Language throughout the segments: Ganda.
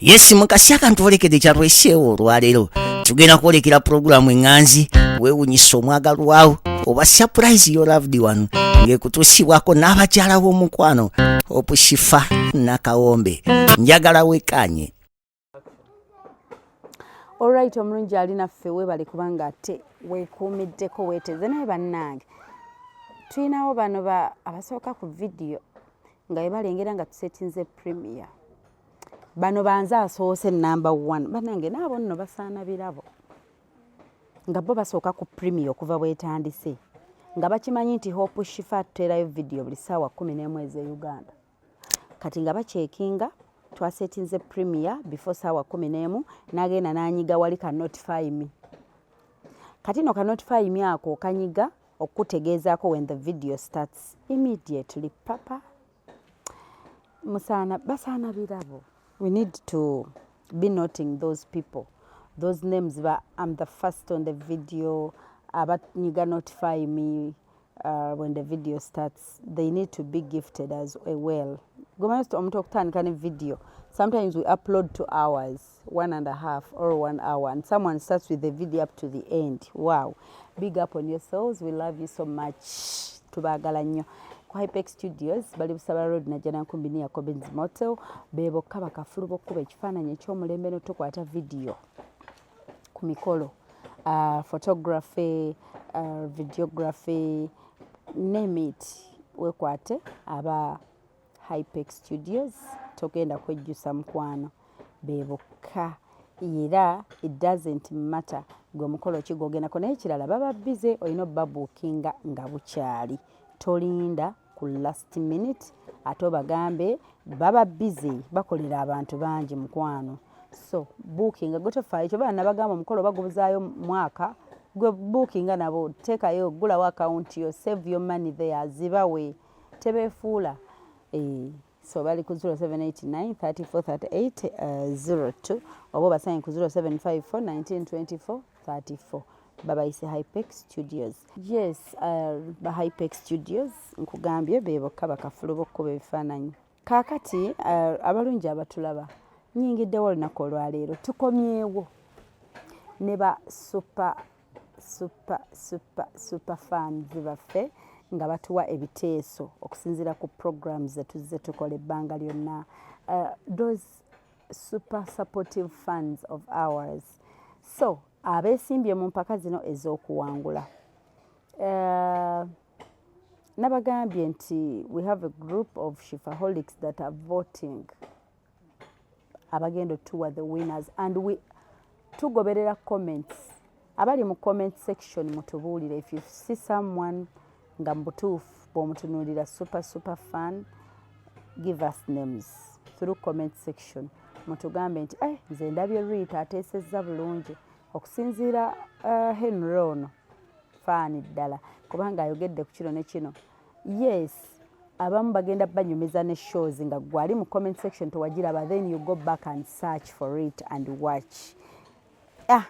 Yes mukasi akantuolekedde kyatweseewo olwaleero tugenda kwolekera pulogulaamu eŋŋanzi weewunyisa omwagalwawo oba surprise your loved one ng'ekutuusibwako n'abakyala b'omukwano Opushifa Nakawombe. Njagala wekkaanye. Alright, omulungi ali naffe weebale kubanga ate weekuumiddeko weeteze naye bannange. Tuyinawo bano abasooka ku vidiyo nga balengera nga tusetinze premier. Bano banze asoose number 1. Bannange naabo nno basaana birabo. Nga bo basooka ku premier okuva bwetandise. Nga bakimanyi nti Opushifa atuteerayo vidiyo buli ssaawa 11 e Uganda. Kati nga bacekinga twasetinze premier before ssaawa 11 n'agenda n'anyiga wali ka notify me. Kati no ka notify me ako kanyiga okutegeezaako when the video starts immediately papa. Basaana birabo. We need to be noting those people. Those names I'm the first on the video. Abanyiga notify me when the video starts. They need to be gifted as well. Video. Sometimes we upload 2 hours, 1.5 or 1 hour, and someone starts with the video up to the end. Wow. Big up on yourselves. We love you so much. Tubagala nnyo. Hypex Studios bali Busaba Road na Jana Nkumbini ya Cobbins Motel bebo kaba kafulu bokuba ekifaananyi ekyomulembe n'otukwata video ku mikolo photography, videography, name it, wekwate aba Hypex Studios togenda kwejjusa mukwano beboka era it doesn't matter gwe mukolo kigogendako naye kirala baba bize olina babukinga nga bukyali tolinda ku last minute ate obagambe baba busy bakolera abantu bangi mukwano. So booking gotofa ekyo bana bagamba omukolo bagubuzaayo mwaka gwe booking nabo tekayo gulawo account yo save your money there zibawe tebefuula so bali ku 0789 3438 02 oba basanyi ku 0754 1924 34. Baba ise Hypex Studios. Yes, Hypex Studios nkugambye beboka bakafulu bokkuba ebifaananyi. Kaakati abalungi abatulaba nnyingiddewo olunaku olwaleero tukomyewo ne ba super fans baffe nga batuwa ebiteeso okusinziira ku programs zetuzze tukola ebbanga lyonna. Those super supportive fans of ours. So abesimbye mu mpaka zino ez'okuwangula. Nabagambye nti we have a group of Shifaholics that are voting abagendo tour the winners and we tugoberera comments. Abali mu comment section mutubuulire if you see someone nga mbutuufu bw'omutunuulira super fan give us names through comment section mutugambe nti nze ndabye Rita ateesezza bulungi okusinziira Henry ono faani ddala kubanga ayogedde ku kino ne kino. Yes, abamu bagenda banyumiza ne shows nga gwali mu comment section tewagiraba then you go back and search for it and watch.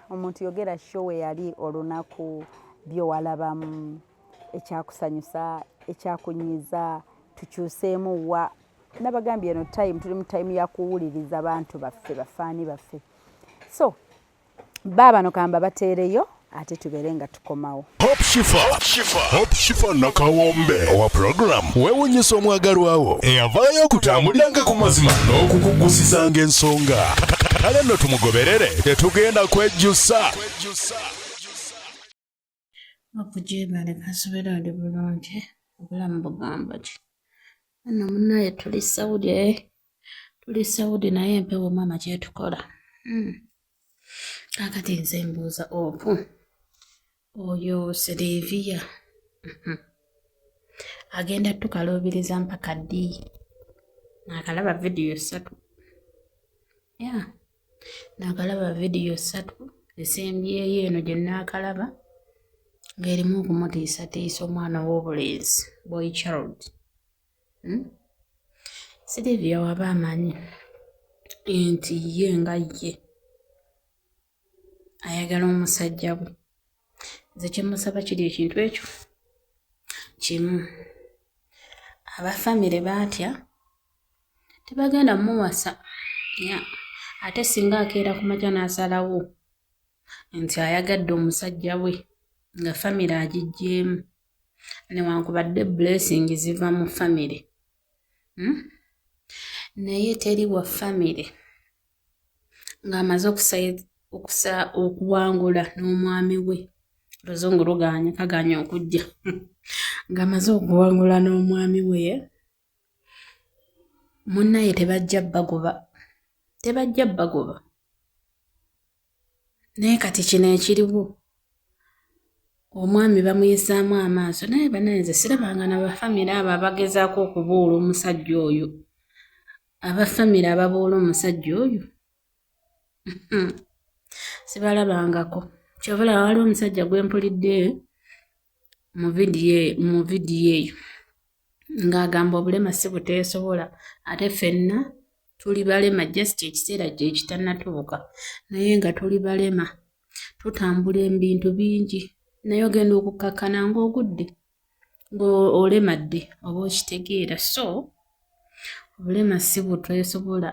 Omuntu yogera show yali olunaku byowalabamu ekyakusanyusa ekyakunyiza tukyuseemu wa nabagambye eno time tuli mu time ya kuwuliriza abantu baffe bafaani baffe. So baba kamba bateereyo ate tubeere nga tukomawo. Opushifa Nakawombe owa program weewunyisa omwagalwawo eyavaayo okutambuliranga ku mazima n'okukugusisanga ensonga. Kale nno tumugoberere tetugenda kwejjusa. Okujebale kasobera ndi bulungi obulamu bugamba ki ano munaye tuli Saudi naye empewo mama kyetukola. Kakati nze mbuuza opu oyo Silvia agenda tukalubiriza mpaka ddi nakalaba vidiyo 3 nakalaba vidiyo 3 esembyeyo eno gye nakalaba ng'erimu okumutiisatiisa omwana w'obulenzi boy child. Silvia waba amanyi nti ye nga ye ayagala omusajja we nze kyemusaba kiri ekintu ekyo kimu abafamire baatya tebagenda mumuwasa ate singa akeera ku makya n'asalawo nti ayagadde omusajja we nga famire agijjeemu newankubadde blessing ziva mu famire naye teri wa famire ng'amaze okuwangula n'omwami we oluzungu kaganya okujja ng'amaze okuwangula n'omwami we munnaye tebajja bagoba naye kati kino ekiriwo omwami bamuyisaamu amaaso naye bananze sirabanga n'abafamire abo abagezaako okubuula omusajja oyo abafamire ababuula omusajja oyo sibalabangako kyobala waliwo omusajja gwempulidde mu vidiyo eyo ng'agamba obulema si buteesobola ate ffenna tuli balema just ekiseera gye ekitannatuuka naye nga tuli balema tutambula ebintu bingi naye ogenda okukkakkana ng'ogudde ng'olemadde oba okitegeera so obulema si buteesobola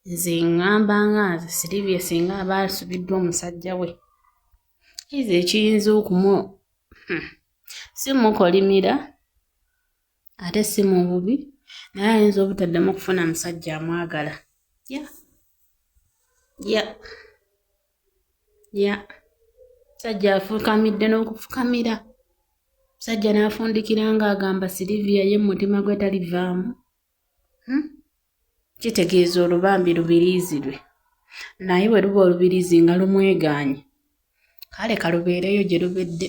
nze ŋŋamba nga Sylvia singa aba asubiddwa omusajja we kiza ekiyinza simukolimira ate si mu bubi naye ayinza obutaddamu okufuna musajja amwagala musajja afukamidde n'okufukamira musajja n'afundikira ng'agamba Sylvia ye mutima gwe talivaamu kitegeeza olubambi lubiriizi lwe naye bwe luba olubiriizi nga lumwegaanye kale kalubeereyo gye lubedde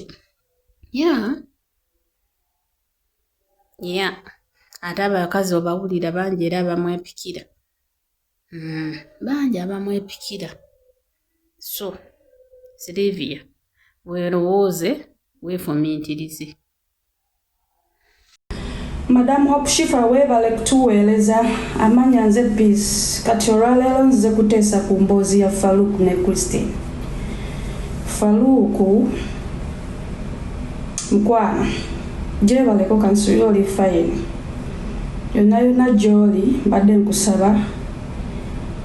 ate abakazi obawulira bangi era abamwepikira bangi abamwepikira so Sylvia weerowooze weefumiitirize. Madam Hope Shifa weebale kutuweereza amanya nze Peace kati olwaleero nzize kuteesa ku mboozi ya Faluku ne Christine. Faluku mukwana gyebaleko kansuuli oli fayini yonna gy'oli mbadde nkusaba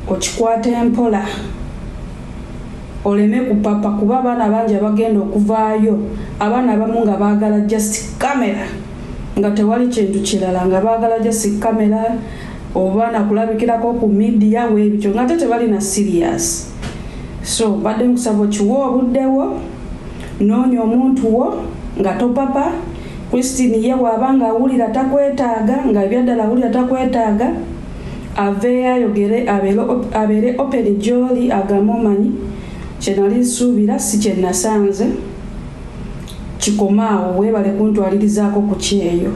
okikwata empola oleme kupapa kuba abaana bangi abagenda okuvaayo abaana abamu nga baagala just camera nga tewali kintu kirala nga baagala just camera oba nakulabikirako ku media weebityo nga tebali na serious so badde nkusaba okiwa obuddewo noonya omuntu wo nga topapa Christine ye bw'abanga awulira takwetaaga nga ebyaddala awulira takwetaaga aveeyo ayogere abeere open gy'oli agamba omanyi kye nali nsuubira si kye nasanze kikomaawo weebale kuntwalirizaako ku kyeyo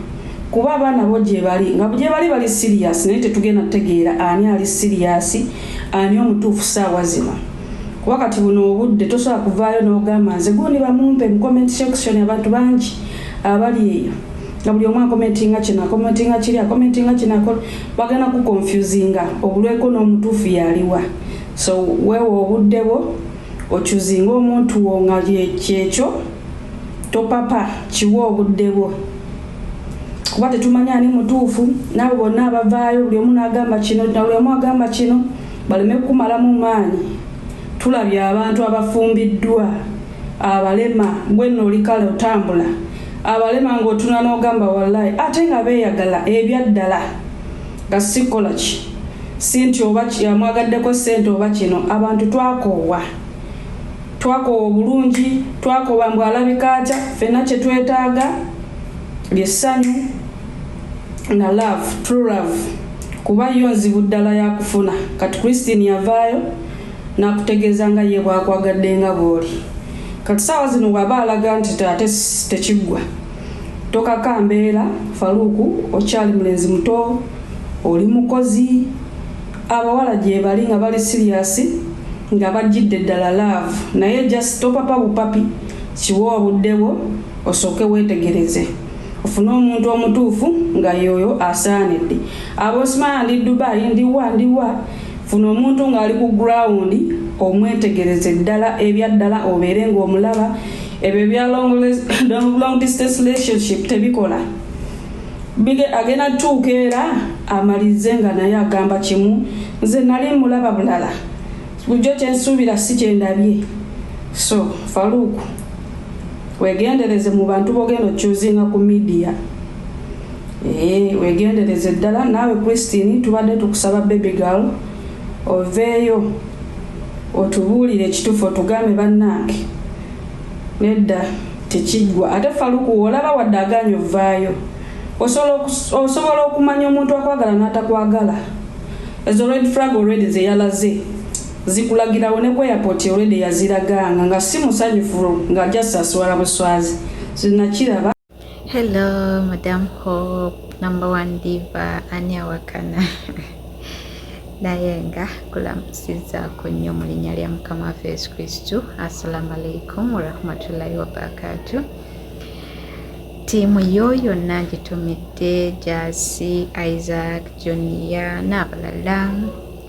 kuba abaana bo gye bali nga gye bali serious naye tetugenda kutegeera ani ali serious ani omutuufu ssaawa zino kuba kati buno obudde tosobola kuvaayo n'ogamba nze gundi bamumpe mu comment section abantu bangi abali eyo nga buli omu akomentinga kino akomentinga kiri akomentinga kino bagenda ku confusinga obulweko n'omutuufu yaliwa so weewo obudde bwo okyuzinga omuntu wo nga kyekyo topapa kiwa obudde bwo kuba tetumanya ani mutuufu nabo bonna abavaayo buli omu n'agamba kino buli omu agamba kino baleme kukumalamu maanyi tulabye abantu abafumbiddwa abalema gwenno olikale otambula abalema ng'otuna n'ogamba wallahi ate nga beeyagala ebyaddala nga sikola ki si nti oba yamwagaddeko ssente oba kino abantu twakoowa obulungi twakoowa mbw alabika atya ffenna kye twetaaga lyessanyu na love true love kuba yo nzibu ddala yakufuna kati Christine yavaayo nakutegeeza nga ye bwakwagadde nga bw'oli kati saawa zino bw'aba alaga nti ate tekiggwa tokakambeera Faluku okyali mulenzi muto oli mukozi abawala gye bali nga bali serious nga bajjidde ddala love naye just topapa bupapi kiwa obudde bwo osooke weetegereze ofune omuntu omutuufu nga yoyo asaanidde ab'osimanya ndi Dubai ndiwa funa omuntu ng'ali ku ground omwetegereze ddala ebyaddala obeere ng'omulaba ebyo bya long distance relationship tebikola agenda tuuka era amalize nga naye agamba kimu nze nali mulaba bulala bulijjo kyensuubira si kyendabye. So Faruku wegendereze mu bantu bogenda okyuzinga ku media. Wegendereze ddala. Naawe Christine tubadde tukusaba baby girl oveeyo otubuulire ekituufu otugambe bannange nedda tekiggwa. Ate Faruku olaba wadde aganya ovaayo osobola okumanya omuntu akwagala n'atakwagala. Ezo red flag already zeyalaze zikulagirawo ne ku airport already yaziraganga nga si musanyufu nga just aswala buswazi zinakiraba. Hello, Madam Hope, #1 diva Ania Wakana. Nayenga kulamusizaako nnyo mu linnya lya Mukama waffe Yesu Kristo. Assalamu alaikum warahmatullahi wabarakatuh. Tiimu yo yonna gitumidde Jasi, Isaac, Junior n'abalala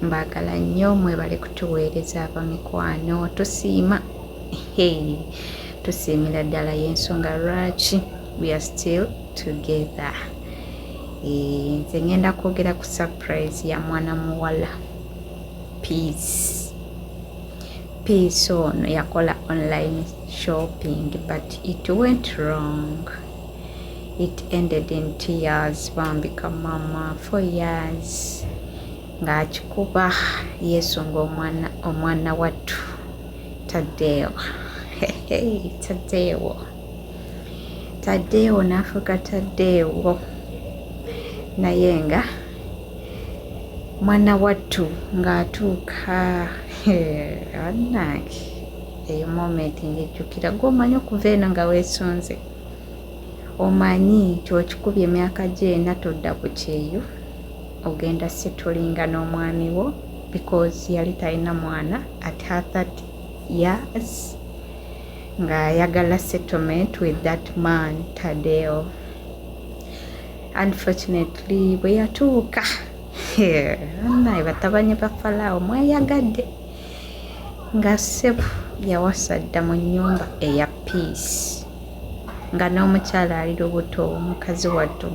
mbaagala nnyo mwebale kutuweereza abamikwano. Tusiima tusiimira ddala y'ensonga lwaki we are still together. Nze ngenda kwogera ku surprise ya mwana muwala Peace ono yakola online shopping but it went wrong. It ended in tears. Bambika mama 4 years nga akikuba yesunga omwana wattu Tadeo n'afuuka Tadeo naye nga mwana wattu ng'atuuka annange eyo moment ngejjukira gw'omanyi okuva eno nga weesonze omanyi nti okikubye emyaka gyena todda ku kyeyo ogenda settlinga n'omwami wo because yali talina mwana at her 30 years nga ayagala settlement with that man Tadeo. Unfortunately bwe yatuuka naye batabanye ba Falaawo mweyagadde nga ssebo yawasa dda mu nnyumba eya Peace nga n'omukyala ali lubuto omukazi wattu.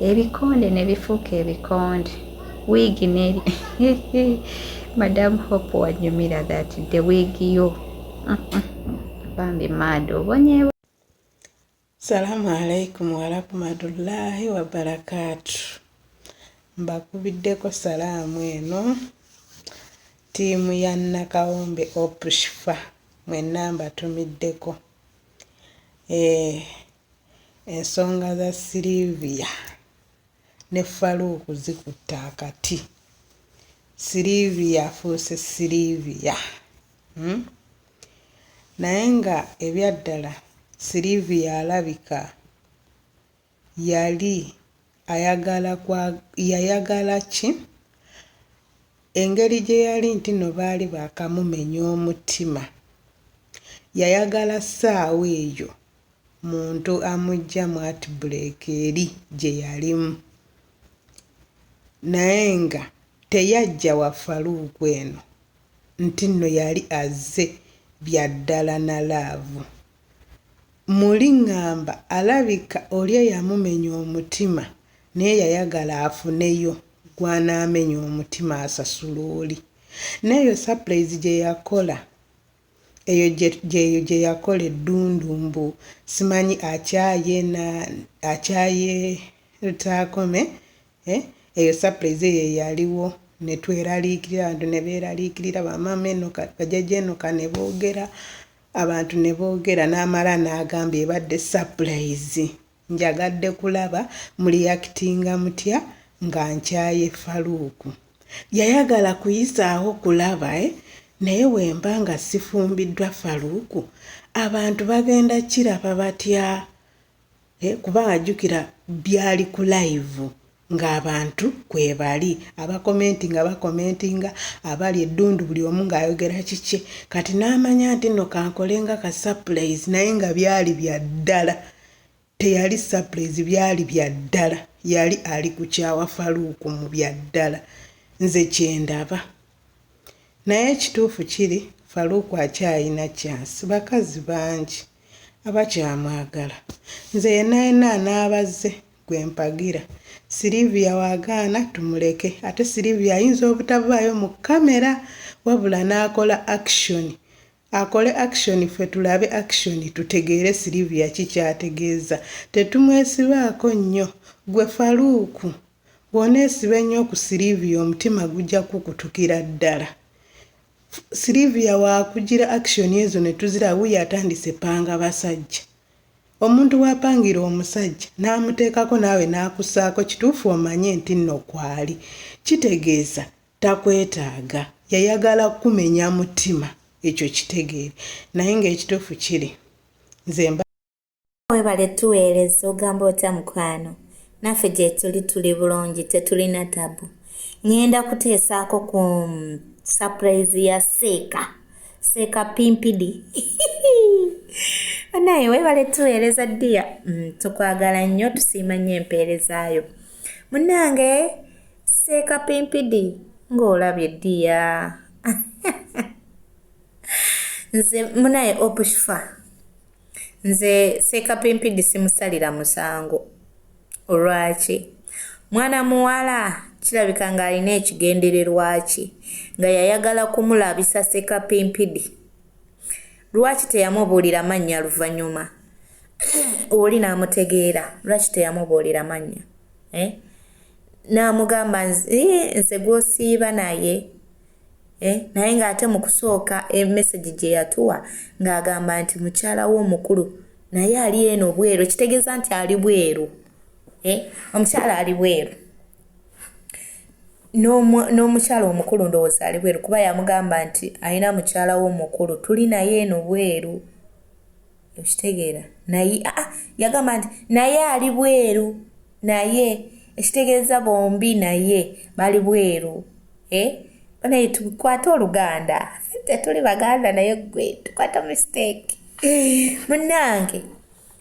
Ebikonde ne bifuuka ebikonde wiigi neri Madam Hope wanyumira that the wig yo bambi mad obonye. Salamu alaikum warahmatullahi wabarakatuh. Mbakubiddeko salaamu eno tiimu ya Nakawombe Opushfa mwenna mbatumiddeko. Ensonga za Sylvia ne Faruku zikutta akati. Sylvia afuuse Sylvia. Naye nga ebyaddala Sylvia alabika yali yayagala ki? Engeri gye yali nti no baali bakamumenya omutima. Yayagala ssaawa eyo muntu amujja mu heartbreak eri gye yalimu. Naye nga teyajja wa Faruku eno nti nno yali azze byaddala na laavu. Muli ngamba alabika oli eyamumenya omutima naye yayagala afuneyo gw'anaamenya omutima asasula oli. N'eyo surprise gye yakola eyo gye yakola eddundumbu simanyi akyaye lutakome eyo surprise eyo yaliwo ne tweraliikirira abantu ne beeraliikirira bamama eno bajjajja eno ne boogera abantu ne boogera n'amala n'agamba ebadde surprise njagadde kulaba muli actinga mutya nga nkyaye Faruku. Yayagala kuyisaawo kulaba naye wemba nga sifumbiddwa Faruku abantu bagenda kiraba batya kuba ajjukira byali ku live ng'abantu kwe bali abakomentinga abali eddundu buli omu ng'ayogera kiki kati n'amanya nti nno kankolenga ka surprise naye nga byali bya ddala. Teyali surprise, byali bya ddala. Yali ali kukyawa Faruku mu bya ddala. Nze kyendaba. Naye ekituufu kiri Faruku akyayina chance. Bakazi bangi abakyamwagala. Nze yenna n'abazze gwe mpagira Silivia wagaana tumuleke. Ate Silivia ayinza obutavaayo mu kamera wabula n'akola action. Akole action ffe tulabe action tutegeere Silivia kikyategeeza. Tetumwesibaako nnyo. Gwe Faluuku bw'oneesiba ennyo ku Silivia omutima gujja kukutukira ddala. Silivia waakugira action ezo ne tuzira wuyo atandise panga basajja. Omuntu wapangira omusajja n'amuteekako naawe n'akusaako kituufu omanye nti nno kwali. Kitegeeza takwetaaga. Yayagala kumenya mutima. Ekyo kitegeere. Naye ng'ekituufu kiri. Nze mba webale tuweereza ogamba otya mukwano. Naffe gye tuli bulungi tetulina tabu. Ngenda kuteesaako ku surprise ya Seeka Pimpidi. Naye webale tuweereza ddiya. Tukwagala nnyo tusiima nnyo empeerezaayo. Munnange Seeka Pimpidi ng'olabye ddiya. Nze munaye Opushfa. Nze Seeka Pimpidi simusalira musango. Olwaki? Mwana muwala kirabika ng'alina ekigendererwa ki nga yayagala kumulabisa Seeka Pimpidi. Lwaki teyamubuulira mannya luvannyuma? Oli n'amutegeera. Lwaki teyamubuulira mannya? N'amugamba nze gw'osiiba naye. Naye ng'ate mu kusooka emesegi gye yatuwa ng'agamba nti mukyala we omukulu naye ali eno bweru. Kitegeeza nti ali bweru. Omukyala ali bweru. N'omukyala omukulu ndowooza ali bweru kuba yamugamba nti alina mukyala we omukulu tuli naye eno bweru. Okitegeera? Naye yagamba nti naye ali bweru. Naye ekitegeeza bombi naye bali bweru. Naye tukwata Oluganda. Tetuli Baganda naye gwe tukwata mistake. Munnange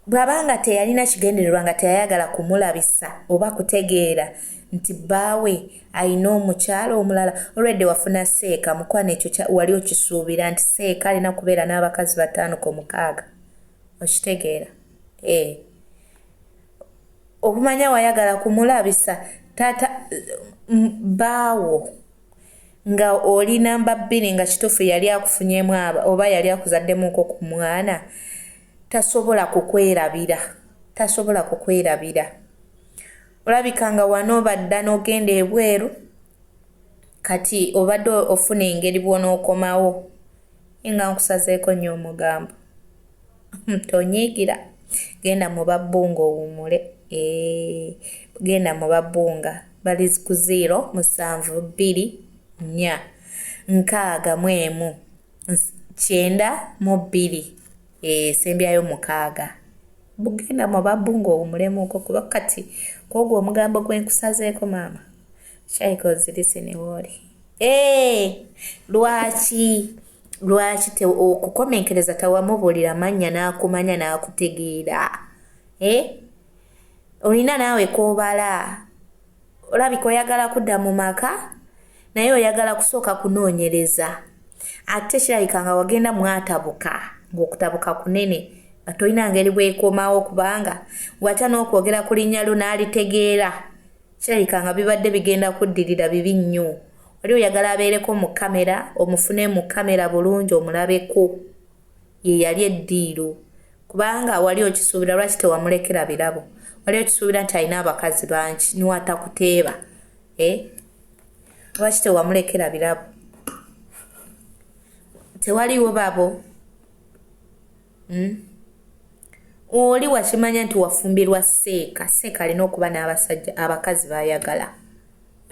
bw'abanga teyalina kigendererwa nga teyayagala kumulabisa oba kutegeera nti bbaawe alina omukyala omulala olwedde wafuna Seeka mukwano ekyo wali okisuubira nti Seeka alina kubeera n'abakazi 5 ku 6. Okitegeera? Okumanya wayagala kumulabisa taata bbaawo nga oli namba 2 nga kituufu yali akufunyeemu oba yali akuzaddemuko ku mwana tasobola kukwerabira. Olabika nga wano badda n'ogenda ebweru kati obadde ofuna engeri bw'onookomawo nga nkusazeeko nnyo omugambo. Tonyiigira. Genda mu babbunga owummule. Genda mu babbunga bali ku 0 7 2 4 6 9 2 sembyayo 6. Bugenda mu babbunga owummulemuko kuba kati kwogwo omugambo gwenkusazeeko maama. Shaikozi listen woli. Lwaki okukomenkereza tawamubuulira mannya n'akumanya n'akutegeera? Olina naawe koobala. Olabika oyagala kudda mu maka naye oyagala kusooka kunoonyereza. Ate kirabika nga wagenda mwatabuka ng'okutabuka kunene nga tolina ngeri bwekomawo kubanga wata n'okwogera ku linnya lyo n'alitegeera. Kirabika nga bibadde bigenda kuddirira bibi nnyo. Wali oyagala abeereko mu kamera omufune mu kamera bulungi omulabeko. Ye yali eddiiro kubanga wali okisuubira lwaki tewamulekera birabo. Wali okisuubira nti alina abakazi bangi niwatakuteeba. Lwaki tewamulekera birabo? Tewaliwo babo. Oli wakimanya nti wafumbirwa Seeka. Seeka alina okuba n'abasajja abakazi bayagala.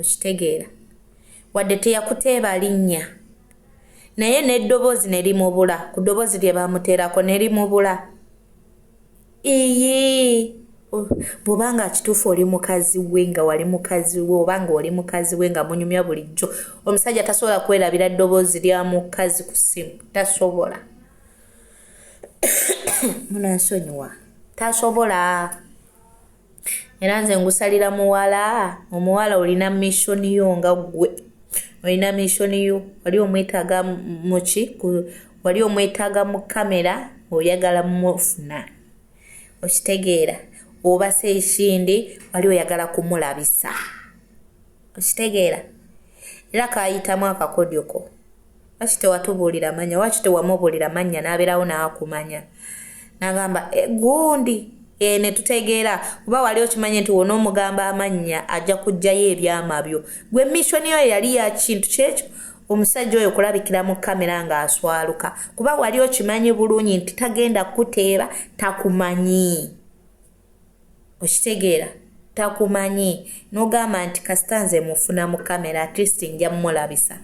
Okitegeera? Wadde teyakuteeba linnya naye n'eddoboozi ne limubula. Ku ddoboozi lye bamuteerako ne limubula. Bw'obanga kituufu oli mukazi we nga wali mukazi we oba nga oli mukazi we nga munyumya bulijjo, omusajja tasobola kwerabira ddoboozi lya mukazi ku ssimu. Tasobola. Munansonyiwa. Tasobola. Era nze ngusalira muwala. Omuwala olina missoni yo nga gwe. Olina missoni yo. Wali omwetaaga muki? Wali omwetaaga mu kamera oyagala mufuna. Okitegeera? oba seekindi wali oyagala kumulabisa okitegeera era kayitamu akakodyo ko lwaki tewatubuulira manya lwaki tewamubuulira manya n'abeerawo n'akumanya n'agamba gundi ne tutegeera kuba wali okimanye nti wona omugamba amannya ajja kujjayo ebyama byo gwe mission yo yali ya kintu kyekyo omusajja oyo kulabikira mu kamera ng'aswaluka kuba wali okimanyi bulungi nti tagenda kuteeba takumanyi okitegeera takumanyi n'ogamba nti kasita nze mufuna mu kamera at least nja mmulabisa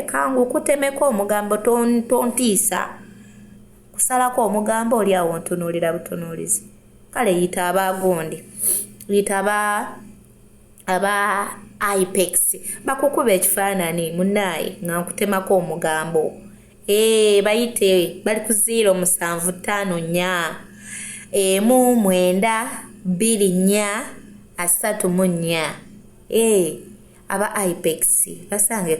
kangu kutemeko omugambo tontiisa kusalako omugambo oli awo ntunuulira butunuulizi kale yita abagundi yita aba Ipex bakukuba ekifaanani munaaye nga nkutemako omugambo bayite bali ku 0754 19243 aba Ipex basange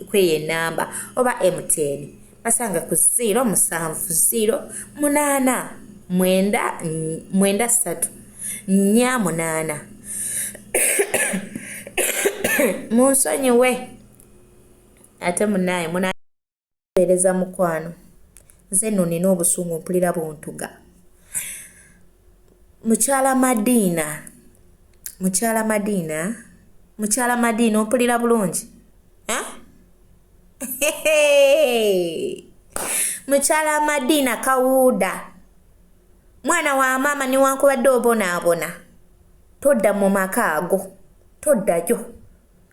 kweyo enamba oba MTN basange ku 0708 munsonyiwe ate munaaye bereza mukwano nze nno nina obusungu mpulira buntuga mukyala Madiina ompulira bulungi mukyala Madiina Kawuuda mwana wa maama newankubadde obonaabona todda mu maka ago toddayo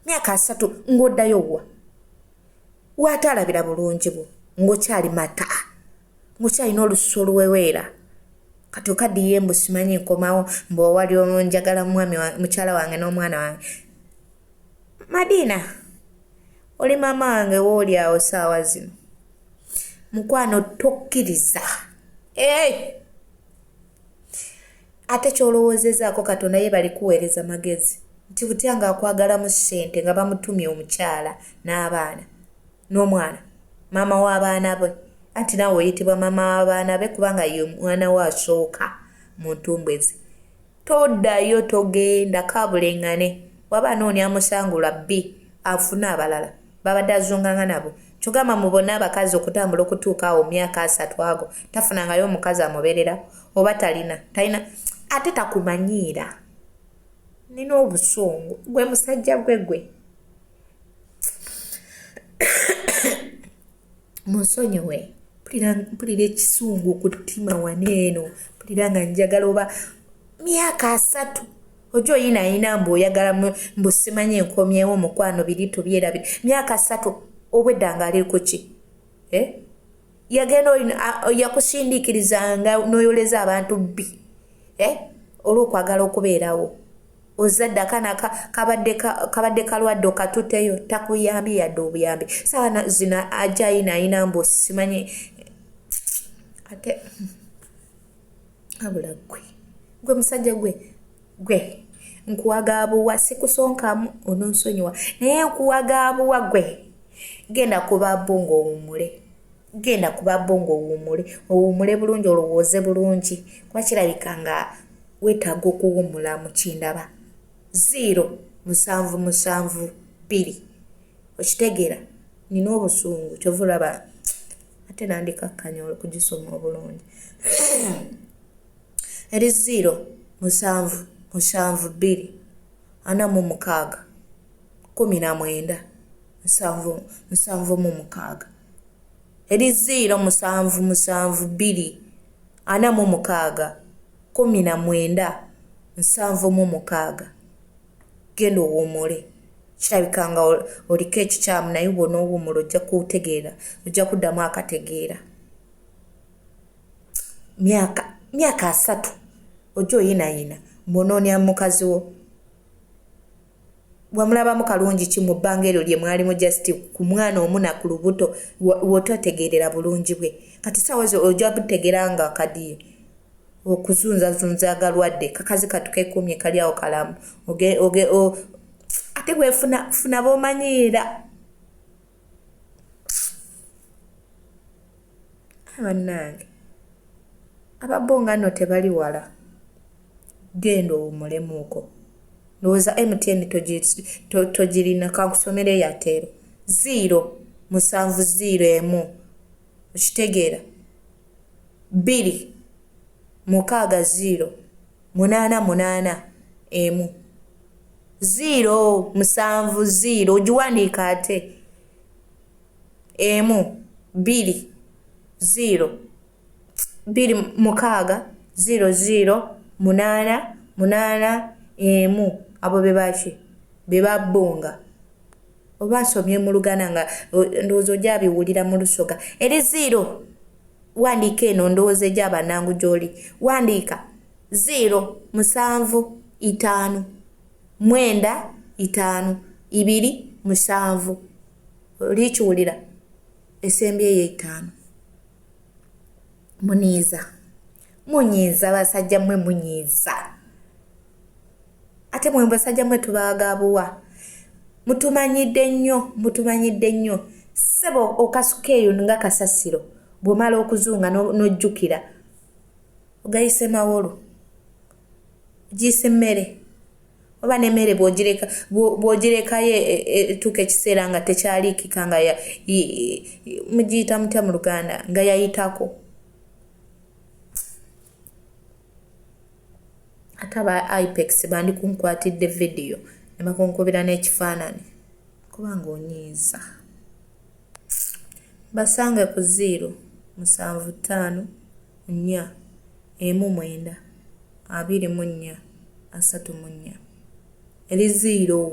myaka 3 ng'oddayo wa waatalabira bulungi bwo ng'okyali mata ng'okyalina olususu oluweweera kati okaddiye mbu simanyi nkomawo mbu owali njagala mukyala wange n'omwana wange Madiina oli maama wange wooli awo saawa zino mukwano tokkiriza ate kyolowoozezaako Katonda ye bali kuweereza magezi nti butya nga akwagala mu ssente nga bamutumye omukyala n'abaana n'omwana maama w'abaana be anti naawe oyitibwa maama w'abaana be kubanga ye mwana we asooka mu ntumbwe ze toddayo togenda kabulengane waba noonya musangula bbi afuna abalala babadde azunganga nabo kyogamba mu bonna abakazi okutambula okutuuka awo myaka 3 ago tafunangayo omukazi amubeerera oba talina ate takumanyiira nina obusungu gwe musajja gwe munsonyiwe mpulira ekisungu ku ttima waneeno mpulira nga njagala oba myaka 3 ojo oyina mbu oyagala mbu simanyi enkomyewo mukwano biri tubyerabira myaka 3 obwedda nga ali kuki yagenda yakusindiikirizanga n'oyoleza abantu bbi olw'okwagala okubeerawo ozadde akana kabadde kalwadde okatuteyo takuyambye yadde obuyambi sawa zina ayina mbu simanyi ate abula gwe musajja gwe nkuwagaabuwa sikusonkamu ononsonyiwa naye nkuwagaabuwa gwe genda kuba bongo owummule bulungi olowooze bulungi kuba kirabika nga weetaaga okuwummula mu kindaba 0772 okitegeera nina obusungu kyova olaba ate nandikakkanya okugisoma obulungi eri 0772 46 19 76 eri 0772 46 19 76 genda owummule kirabika nga oliko ekikyamu naye wona owummula ojja kutegeera ojja kuddamu akategeera myaka 3 ojja oyinayina mbonoonya mukazi wo wamulabamu kalungi ki mu bbanga eryo lye mwalimu just ku mwana omunaku lubuto wotategeerera bulungi bwe kati saawa zo ojja kutegeera nga akadiye okuzunzazunza agalwadde kakazi katukekumye kali awo kalamu ate gwefuna b'omanyiira bannange ababonga nno tebali wala genda owumulemuuko ndowooza MTN togirina kankusomera Airtel 07001 okitegeera 260 881 070 ogiwandiika ate 260 abo bebaki bebabonga oba nsomye mu Luganda nga ndowooza ojabiwulira mu Lusoga eri 0 wandiika eno ndowooza egy'abannangu gy'oli wandiika 075 2 olikiwulira esembyeyo 5 munyiiza basajja mmwe munyiiza ate mwe basajja mmwe tubaagabuwa mutumanyidde nnyo sebo okasuka eyo nga kasasiro bw'omala okuzunga n'ojjukira ogayise mawolo giyise mmere oba n'emmere bw'ogirekayo etuuka ekiseera nga tekyaliikika nga mugiyita mutya mu Luganda nga yayitako ate aba Ipex bandi kunkwatidde vidiyo ne bakunkubira n'ekifaananyi kubanga onyiiza basange ku 075 4 1 9 24 eri 0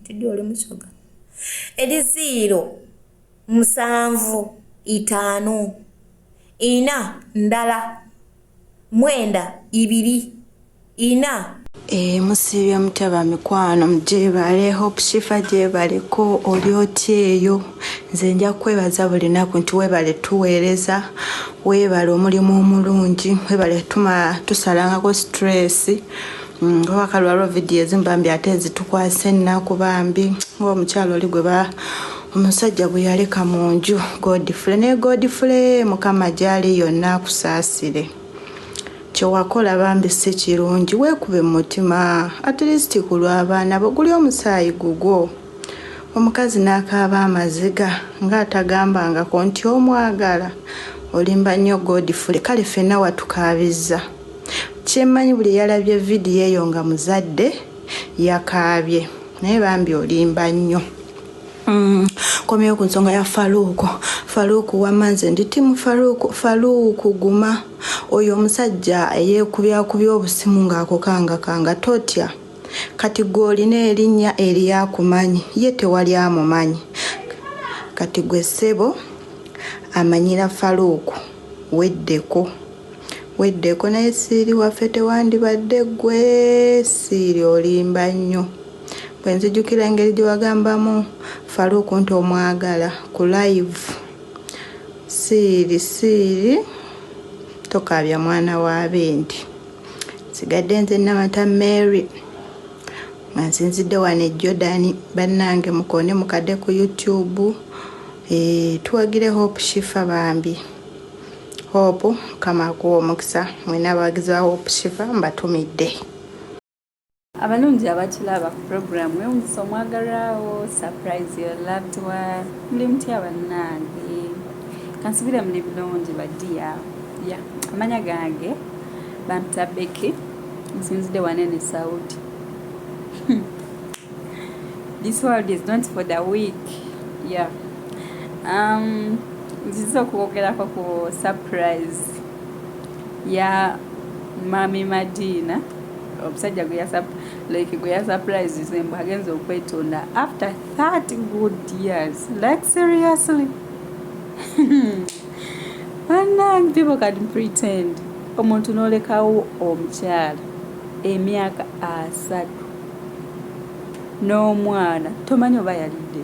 tidde oli Musoga eri 0 7 5 ndala 9 2 4 musibye mutaba mikwano mujebale Hope Shifa jebaleko oli oti eyo nze nja kwebaza buli naku nti webale tuweereza webale omulimu omulungi webale tusalangako stress wakalwalwa video ezimbambi ate zitukwase ennaku bambi ng'omukyalo oli gwe omusajja bwe yaleka mu nju Godfrey mukama gyali yonna akusaasire kyewakola bambi si kirungi weekube mu mutima at least ku lw'abaana bo guli omusaayi gugwo omukazi n'akaaba amaziga ng'atagambangako nti omwagala olimba nnyo Godfrey kale ffenna watukaabizza kyemmanyi buli yalabye vidiyo eyo nga muzadde yakaabye naye bambi olimba nnyo komyeyo ku nsonga ya Faruku wamanze ndi timu Faruku guma oyo omusajja eyeekubyakubya obusimu ng'akokanga totya kati goli n'erinnya eriyakumanyi ye tewali amumanyi kati gwe ssebo amanyira Faruku weddeko naye siiri waffe tewandibadde gwe siiri olimba nnyo bwe nzijukira engeri gye wagambamu Faruku nti omwagala ku live siiri tokaabya mwana wa bendi sigadde nze Namata Mary nga nsinzidde wano e Jordan bannange mukone mukadde ku YouTube tuwagire Hope Shifa bambi Hope kama kuwa omukisa mwena abawagizi ba Hope Shifa mbatumidde abalungi abakilaba ku program wewunyisa omwagalwawo surprise your loved one muli mutya bannange kansubira muli bulungi badiya amanya gange bampita Becky nsinzidde wanene Saudi this world is not for the weak nziza okwogerako ku surprise ya Mami Madina omusajja gwe ya surprise zembu agenza okwetonda after 30 good years like seriously and people can pretend omuntu n'olekawo omukyala emyaka 3 n'omwana tomanyi oba yalidde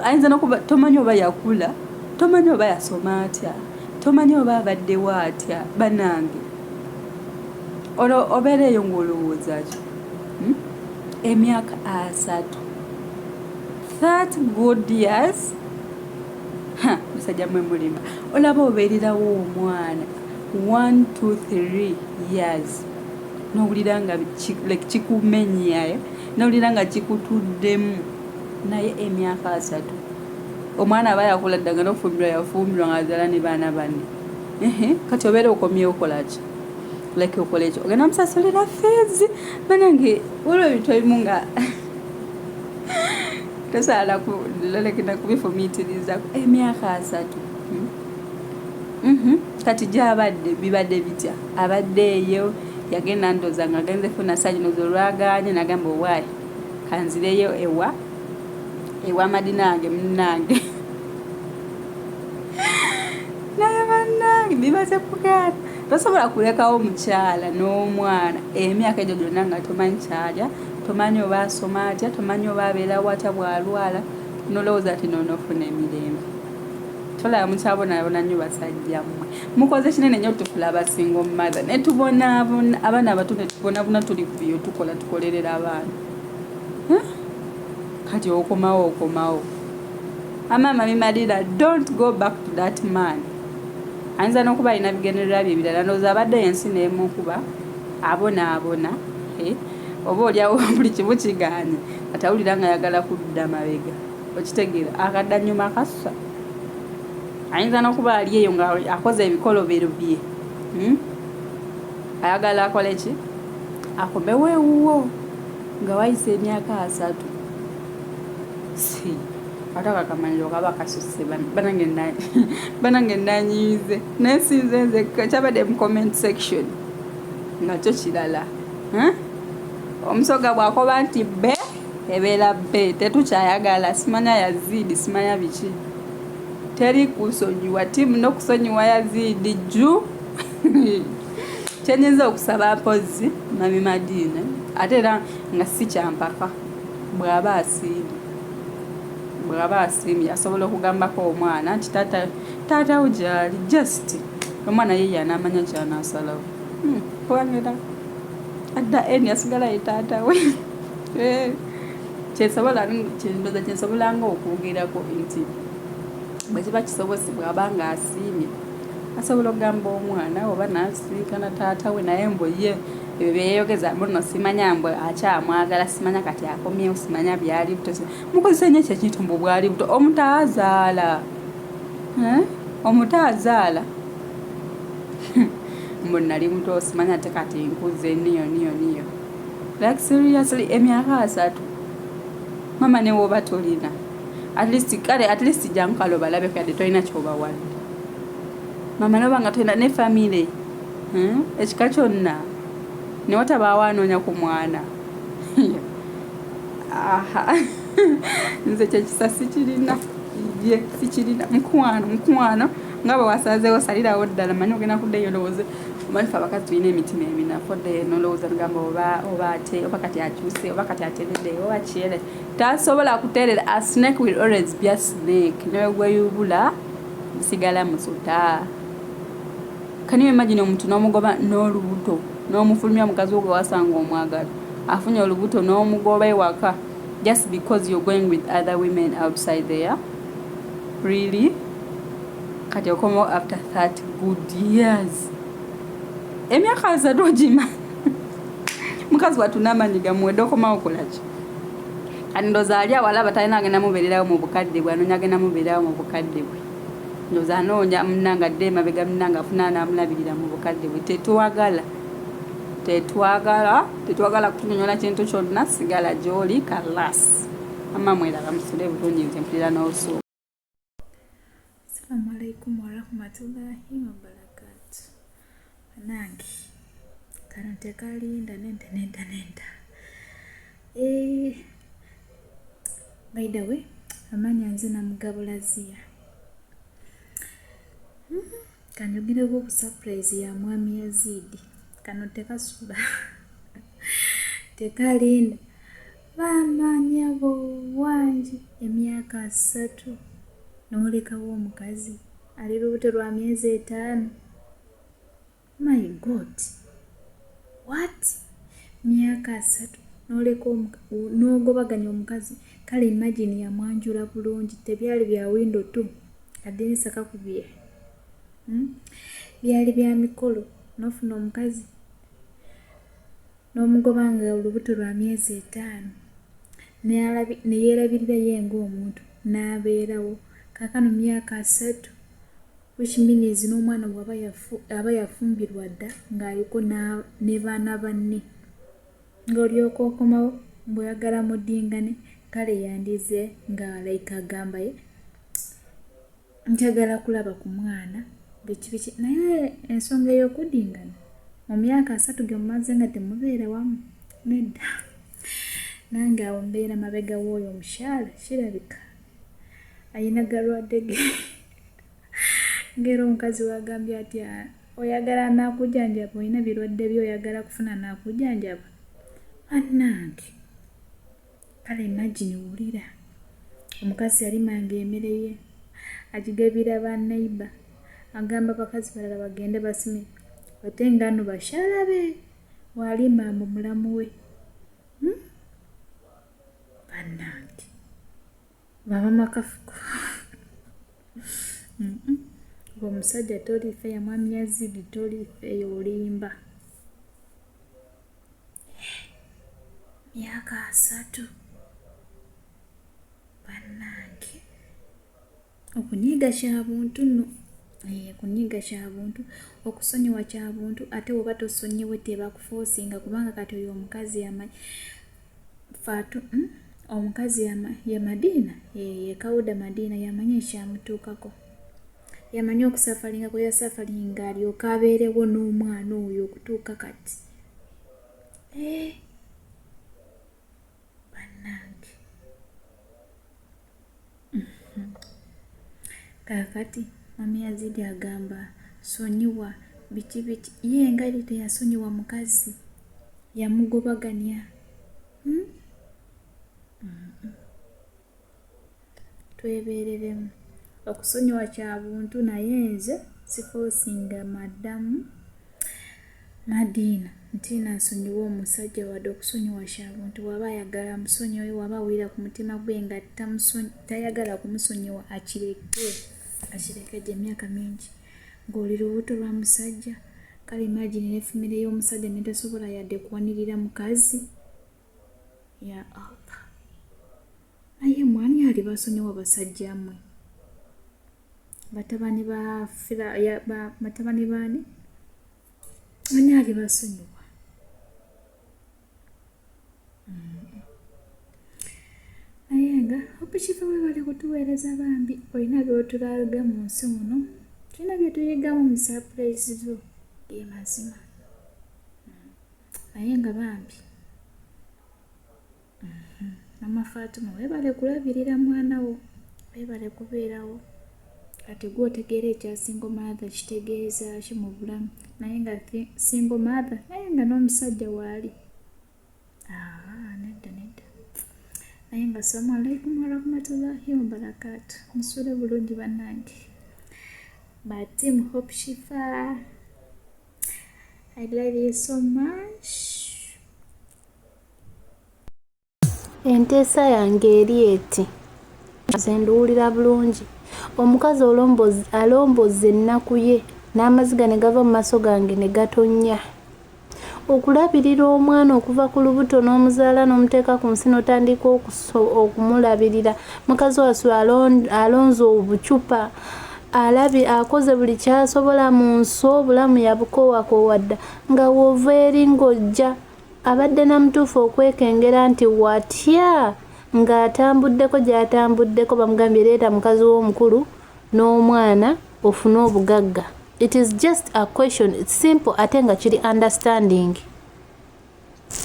ayinza n'okuba tomanyi oba yakula tomanyi oba yasoma atya tomanyi oba abaddewo atya bannange obeereeyo ng'olowooza ki emyaka 3 30 good years musajja mwe mulima olaba obeererawo omwana 1 2 3 years n'owulira nga kikumenyayo n'owulira nga kikutuddemu naye emyaka 3 omwana aba yakula ddanga n'ofumbirwa yafumbirwa nga azaala ne baana banne kati obeera okomyewo okolaki like okola ekyo ogenda musasulira feezi banange waliwo ebintu ebimu nga tosaala lolekena kubifumiitirizaku emyaka 3 kati gyabadde bibadde bitya abadde eyo yagenda ndoza nga agenze funa sajinozo olwaganye nagamba owaayi kanzireyo ewa madinange munange naye bannange bibaze kugana tosobola kulekawo mukyala n'omwana emyaka egyo gyonna nga tomanyi kyalya tomanyi oba asoma atya tomanyi oba abeera watya bwalwala nolowooza ati noonofuna emirembe tolaba mukyabonabona nnyo basajja mmwe mukoze kinene nnyo tufula abasinga omumaza ne tubonaabona abaana abato ne tubonaabona tuli ku byo tukolerera abaana kati okomawo amaama bimalira don't go back to that man ayinza n'okuba alina bigendererwa bye ebirala ndowooza abadde ensi n'emukuba abonaabona oba oliawo buli kimu kigaanye kati awulira nga ayagala kudda mabega okitegeera akadda nnyuma kassa ayinza n'okuba ali eyo nga akoze ebikolobero bye ayagala akole ki akomewo ewuwo nga wayise emyaka 3 ate akakamanyiro kaba kasuse banange nanyiize naye sinze nze kyabadde mu comment section nga kyo kirala omusoga bwakoba nti be ebeera be tetukyayagala simanya yazidi simanya biki teri kusonyiwa timu n'okusonyiwa yazidi jju kyenyinza okusaba mpozi mami Madina ate era nga si kyampaka bw'aba asiimye asobola okugambako omwana nti taatawo gyali just omwana ye yanaamanya kyanaasalawo kubangera adda eni asigala ye taatawe kyensobola nga okwogerako nti bwe kiba kisobosebwa aba nga asiimye asobola okugamba omwana oba naasinkana taatawe naye mbwe ye ebyo byeyogeza muno simanya mbwe akyamwagala simanya kati akomyewo simanya byali buto mukozesa nnyo ekyekintu mbu bwali buto omutaazaala mbu nali muto simanya te kati nkuze niyo like seriously emyaka 3 mama ne woba tolina at least jankalo balabe kade tolina kyobawadde mama noba nga tolina ne family ekika kyonna ne wataba wanoonya ku mwana nze kyekisa sikirina mukwano nga bwe wasazeewo salirawo ddala manyi ogenda kuddeyo olowooze omanyi fe abakazi tulina emitima eminafu oddeyo nolowooza lugamba oba ate oba kati akyuse oba kati atereddeyo oba kyere tasobola kuteerera a snake will always be a snake newe gweyubula bisigala musuta. Can you imagine omuntu n'omugoba n'olubuto n'omufulumya mukazi gwe wasanga omwagala afunye olubuto n'omugoba ewaka just because you're going with other women outside there? Really? Kati okomo after 30 good years. Emyaka 3 ojima. Mukazi watu namanyiga mwedde okoma okolaki. Andoza alya wala batalina agenda mubeererawo mu bukadde bwe anonya agenda mubeererawo mu bukadde bwe. Ndoza anoonya munanga dde mabega munanga afuna n'amulabirira mu bukadde bwe. Tetwagala kutunyonyola kintu kyonna sigala gy'oli kalas. Amma mwera musule bulungi nti mpulira n'obusuubu. Assalamu alaikum warahmatullahi wabarakatuh. Nange kano tekalinda nenda. By the way, amanya nze na Mugabulaziya. Kanyogireko ku surprise ya mwami Yazidi. Kano tekasuba. Tekalinda. Bamanya wangi emyaka 3. N'olekawo omukazi ali lubuto lwa myezi 5. My God. What? Myaka 3 n'oleka n'ogobaganya omukazi. Kale imagine yamwanjula bulungi tebyali bya window tu. adinisa kakubye byali bya mikolo n'ofuna omukazi n'omugoba nga olubuto lwa myezi 5 neyeerabirira ye ng'omuntu n'abeerawo kaakano myaka 3 which means n'omwana aba yafumbirwa dda ng'aliko ne baana banne ng'olyoka okomawo bw'oyagala muddingane kale yandize nga like agamba ye njagala kulaba ku mwana biki naye ensonga ey'okuddingana mu myaka 3 ge mumaze nga temubeera wamu nedda nange awo mbeera mabega w'oyo omukyala kirabika ayina galwadde ge ngera omukazi wagambye ati oyagala naakujjanjaba olina birwadde byoyagala kufuna naakujjanjaba annange kale imagine wulira omukazi yalimanga emmere ye agigabira banneiba agamba bakazi balala bagende basime ate ngano bakyala be walima mu mulamu we bannange baba makafuko omusajja tolife ya mwami yazidi tolife yolimba myaka 3 bannange okunyiga kyabuntu nno kunyiga kyabuntu okusonyiwa kyabuntu ate oba tosonyiwe tebakufosinga kubanga kati oyo omukazi omukazi ya Madiina ye Kawuda Madiina yamanya ekyamutuukako yamanya okusafalinga kwe yasafalinga alyoka abeerewo n'omwana oyo okutuuka kati bannange kaakati mami Yazidi agamba sonyiwa biki ye nga teyasonyiwa mukazi yamugobaganya twebeereremu okusonyiwa kya buntu naye nze sifosinga maddamu Madiina nti nasonyiwa omusajja wadde okusonyiwa kya buntu waba ayagala musonyiwe waba awulira ku mutima gwe nga tayagala kumusonyiwa akireke gye emyaka mingi ng'oli lubuto lwa musajja kale imagine n'effamire y'omusajja netasobola yadde kuwanirira mukazi ya Allah naye mwani ali basonyiwa basajja mmwe batabani baani ani ali basonyiwa naye nga okukiva webale kutuweereza bambi olina byotulaga mu nsi muno tulina byetuyigamu mu surprise zo ge mazima naye nga bambi mama Fatuma webale kulabirira mwana wo webale kubeerawo kati gwe otegeera ekya single mother kitegeeza ki mu bulamu naye nga single mother naye nga n'omusajja waali nedda naye nga assalamu alaikum warahmatullahi wabarakatu musule bulungi bannange batimu Hope Shifa I love you so much. Enteesa yange eri eti nze nduwulira bulungi omukazi alomboza ennaku ye n'amaziga ne gava mu maaso gange ne gatonnya okulabirira omwana okuva ku lubuto n'omuzaala n'omuteeka ku nsi n'otandika okumulabirira mukazi wasu alonze obucupa akoze buli kyasobola mu nsi obulamu yabukoowakowadda nga woova eri ng'ojja abadde namutuufu okwekengera nti watya ng'atambuddeko gy'atambuddeko bamugambye leeta mukazi w'omukulu n'omwana ofune obugagga. It is just a question, it's simple ate nga kiri understanding.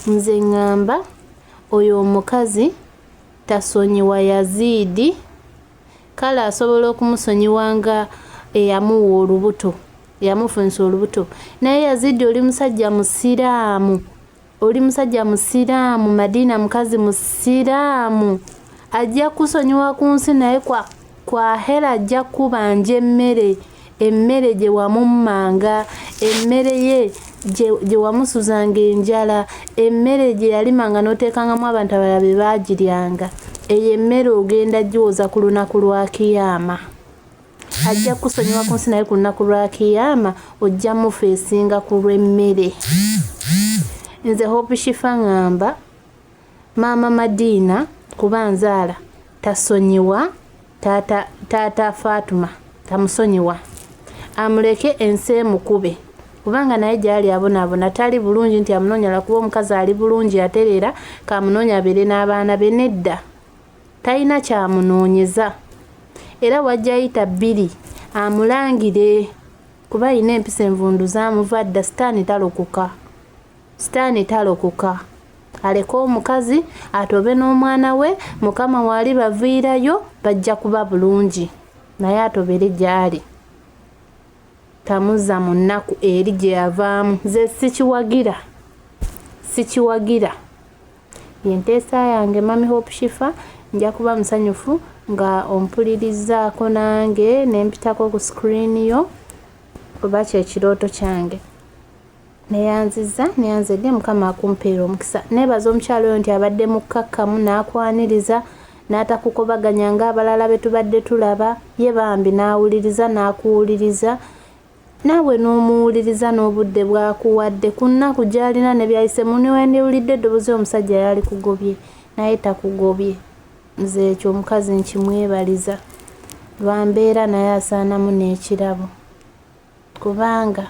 Nze ngamba oyo omukazi tasonyiwa Yazidi kale asobola okumusonyiwa nga eyamuwa olubuto yamufunisa olubuto naye Yazidi oli musajja musiraamu Madiina mukazi musiraamu ajja kusonyiwa ku nsi naye kwa hera ajja kubanja emmere gye wamummanga emmere ye gye wamusuzanga enjala emmere gye yalimanga n'oteekangamu abantu abalala be baagiryanga eyo emmere ogenda gyoza ku lunaku lwa kiyama ajja kusonyiwa ku nsi naye ku lunaku lwa kiyama ojja mufeesinga ku lw'emmere. Nze Hope Shifa ngamba maama Madiina kuba nzaala tasonyiwa, taata Fatuma tamusonyiwa, amuleke ensi emukube kubanga naye gyali abonaabona tali bulungi nti amunoonya kuba omukazi ali bulungi aterera kamunoonya abeere n'abaana be. Nedda, talina kyamunoonyeza era wajja yita bbiri amulangire kuba alina empisa envundu zaamuva dda. Sitaani talokoka, aleke omukazi atobe n'omwana we, mukama waali baviirayo bajja kuba bulungi, naye atobere gy'ali, tamuzza mu nnaku eri gye yavaamu. Nze sikiwagira yenteesa yange Mami Hope Shifa. Nja kuba musanyufu nga ompulirizaako nange nempitako ku screen yo kuba kyekirooto kyange. neyanzidde mukama akumpeera omukisa. Neebaza omukyalo oyo nti abadde mukkakkamu n'akwaniriza n'atakukobaganya ng'abalala be tubadde tulaba. Ye bambi n'awuliriza n'akuwuliriza, naawe n'omuwuliriza n'obudde bw'akuwadde ku nnaku gy'alina ne byayise. Muniwendiwulidde eddoboozi omusajja yali kugobye naye takugobye. Nze ekyo omukazi nkimwebaliza lwa mbeera naye asaanamu n'ekirabo kubanga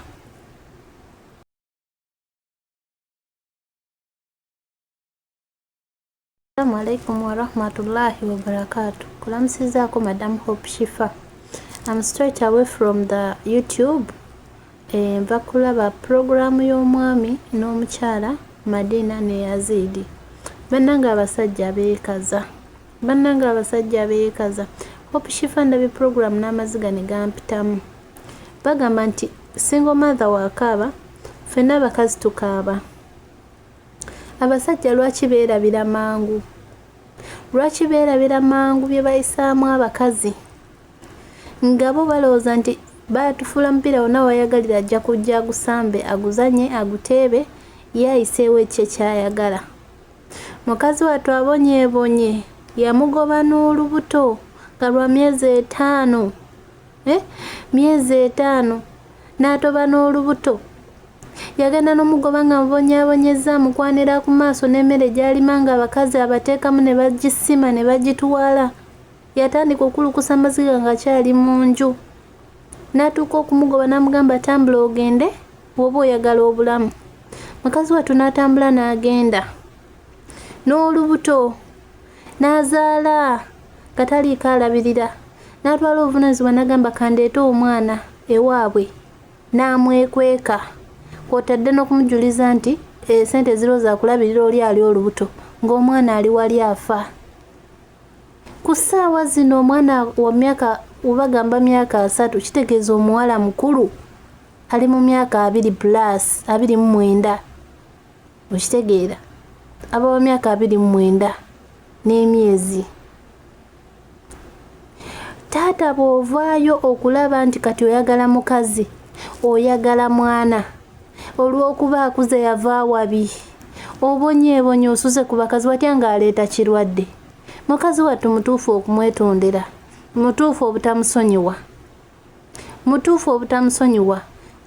Assalamu alaikum warahmatullahi wabarakatuh. Kulamusizaako Madam Hope Shifa. I'm straight away from the YouTube. Nva kulaba programu y'omwami n'omukyala Madiina ne Yazidi. Bannanga abasajja beekaza. Hope Shifa ndabye programu n'amaziga ne gampitamu. Bagamba nti single mother wakaaba, ffenna abakazi tukaaba. Abasajja lwaki beerabira mangu bye bayisaamu abakazi nga bo balowooza nti baatufuula mupiira wonna wayagalira ajja kujja agusambe aguzanye aguteebe ye ayiseewo ekye kyayagala. Mukazi wattu abonyeebonye yamugoba n'olubuto nga lwa myezi 5 n'atoba n'olubuto. Yagenda n'omugoba nga mubonyaabonyeza mukwanira ku maaso n'emmere gy'alima nga abakazi abateekamu ne bagisima ne bagitwala. Yatandika okulukusa amaziga ng'akyali mu nju. N'atuuka okumugoba n'amugamba tambula ogende bw'oba oyagala obulamu. Mukazi wattu n'atambula n'agenda n'olubuto n'azaala nga taliiko alabirira. N'atwala obuvunaanyizibwa n'agamba kandeete omwana ewaabwe n'amwekweka. Kw'otadde n'okumujuliza nti sente ziro za kulabirira oli ali olubuto ng'omwana ali wali afa. Ku ssaawa zino omwana wa myaka ubagamba myaka 3 kitegeeza omuwala mukulu ali mu myaka 2+29. Okitegeera aba wa myaka 29 n'emyezi. Taata bw'ovaayo okulaba nti kati oyagala mukazi oyagala mwana olw'okuba akuze yava wabi obonyeebonye osuze ku bakazi watya ng'aleeta kirwadde. Mukazi wattu mutuufu okumwetondera, mutuufu obutamusonyiwa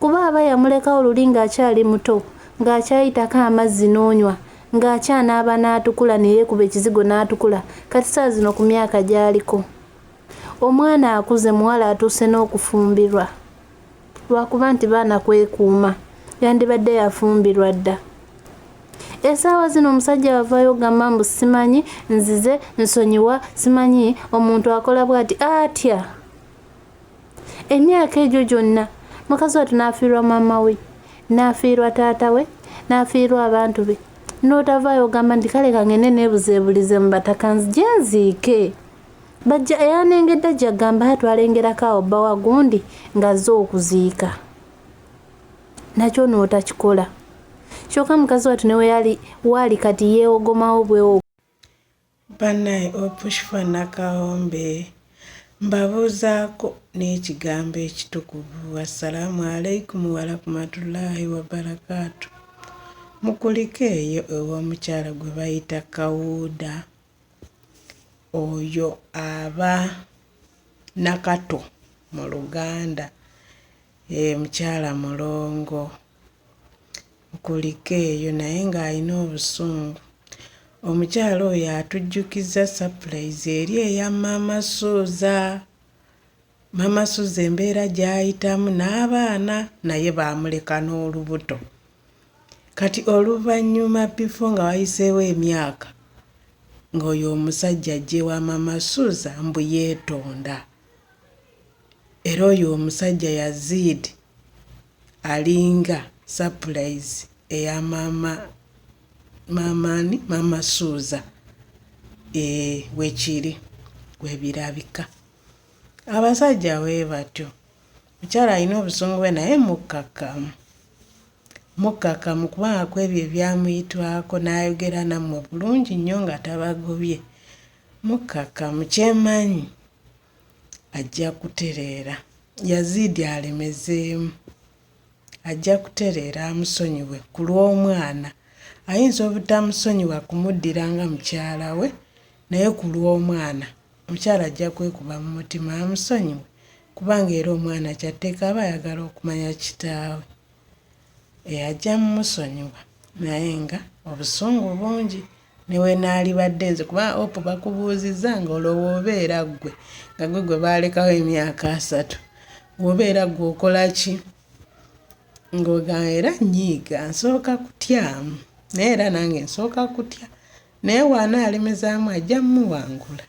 kuba aba yamulekawo oluli ng'akyali muto ng'akyayitako amazzi n'onywa ng'akyanaaba n'atukula ne yeekuba ekizigo n'atukula. Kati saa zino ku myaka gy'aliko omwana akuze, muwala atuuse n'okufumbirwa lwakuba nti baana kwekuuma yandibadde yafumbirwa dda. Essaawa zino omusajja wavaayo gamba mbu simanyi nzize nsonyiwa simanyi omuntu akola bw'ati atya. Emyaka egyo gyonna mukazi wattu n'afiirwa maama we n'afiirwa taata we n'afiirwa abantu be n'otavaayo gamba nti kale kangende neebuzeebulize mu bataka nzije nziike. Bajja yanengedde ajja gamba atwalengerako awo bba wagundi ng'azze okuziika. Nakyo n'otakikola. Kyokka mukazi wattu ne waali kati yeewogomawo bwewo. Bannaye Hope Shifa Nakawombe mbabuuzaako n'ekigambo ekitukuvu. Assalaamu alaikum warahmatullahi wabarakatu. Mukulike eyo ew'omukyala gwe bayita Kawuuda oyo aba Nakato mu Luganda. Mukyala mulongo kuliko eyo naye ng'alina obusungu. Omukyala oyo atujjukiza surprise eri eya Mama Suza. Mama Suza embeera gy'ayitamu n'abaana naye baamuleka n'olubuto. Kati oluvannyuma bifo nga wayiseewo emyaka ng'oyo omusajja ajje wa Mama Suza mbu yeetonda. Era oyo omusajja Yazid alinga surprise eya Mama Suza. Wekiri webirabika. Abasajja we batyo. Mukyala alina obusungu bwe naye mukkakkamu kubanga ku ebyo ebyamuyitwako n'ayogera nammwe bulungi nnyo nga tabagobye. Mukkakkamu kyemanyi ajja kutereera. Yazidi alemezeemu. Ajja kutereera amusonyiwe ku lw'omwana. Ayinza obutamusonyiwa kumuddira nga mukyala we naye ku lw'omwana omukyala ajja kwekuba mu mutima amusonyiwe kubanga era omwana kyatteeka aba ayagala okumanya kitaawe. Ajja mumusonyiwa naye nga obusungu bungi newe n'alibadde nze kubanga opo bakubuuzizza nga olwo obeera ggwe nga gwe baalekawo emyaka 3 obeera ggwe okola ki ng'ogamba era nnyiiga nsooka kutyamu naye era nange nsooka kutya naye waanaalemezaamu ajja mmuwangula.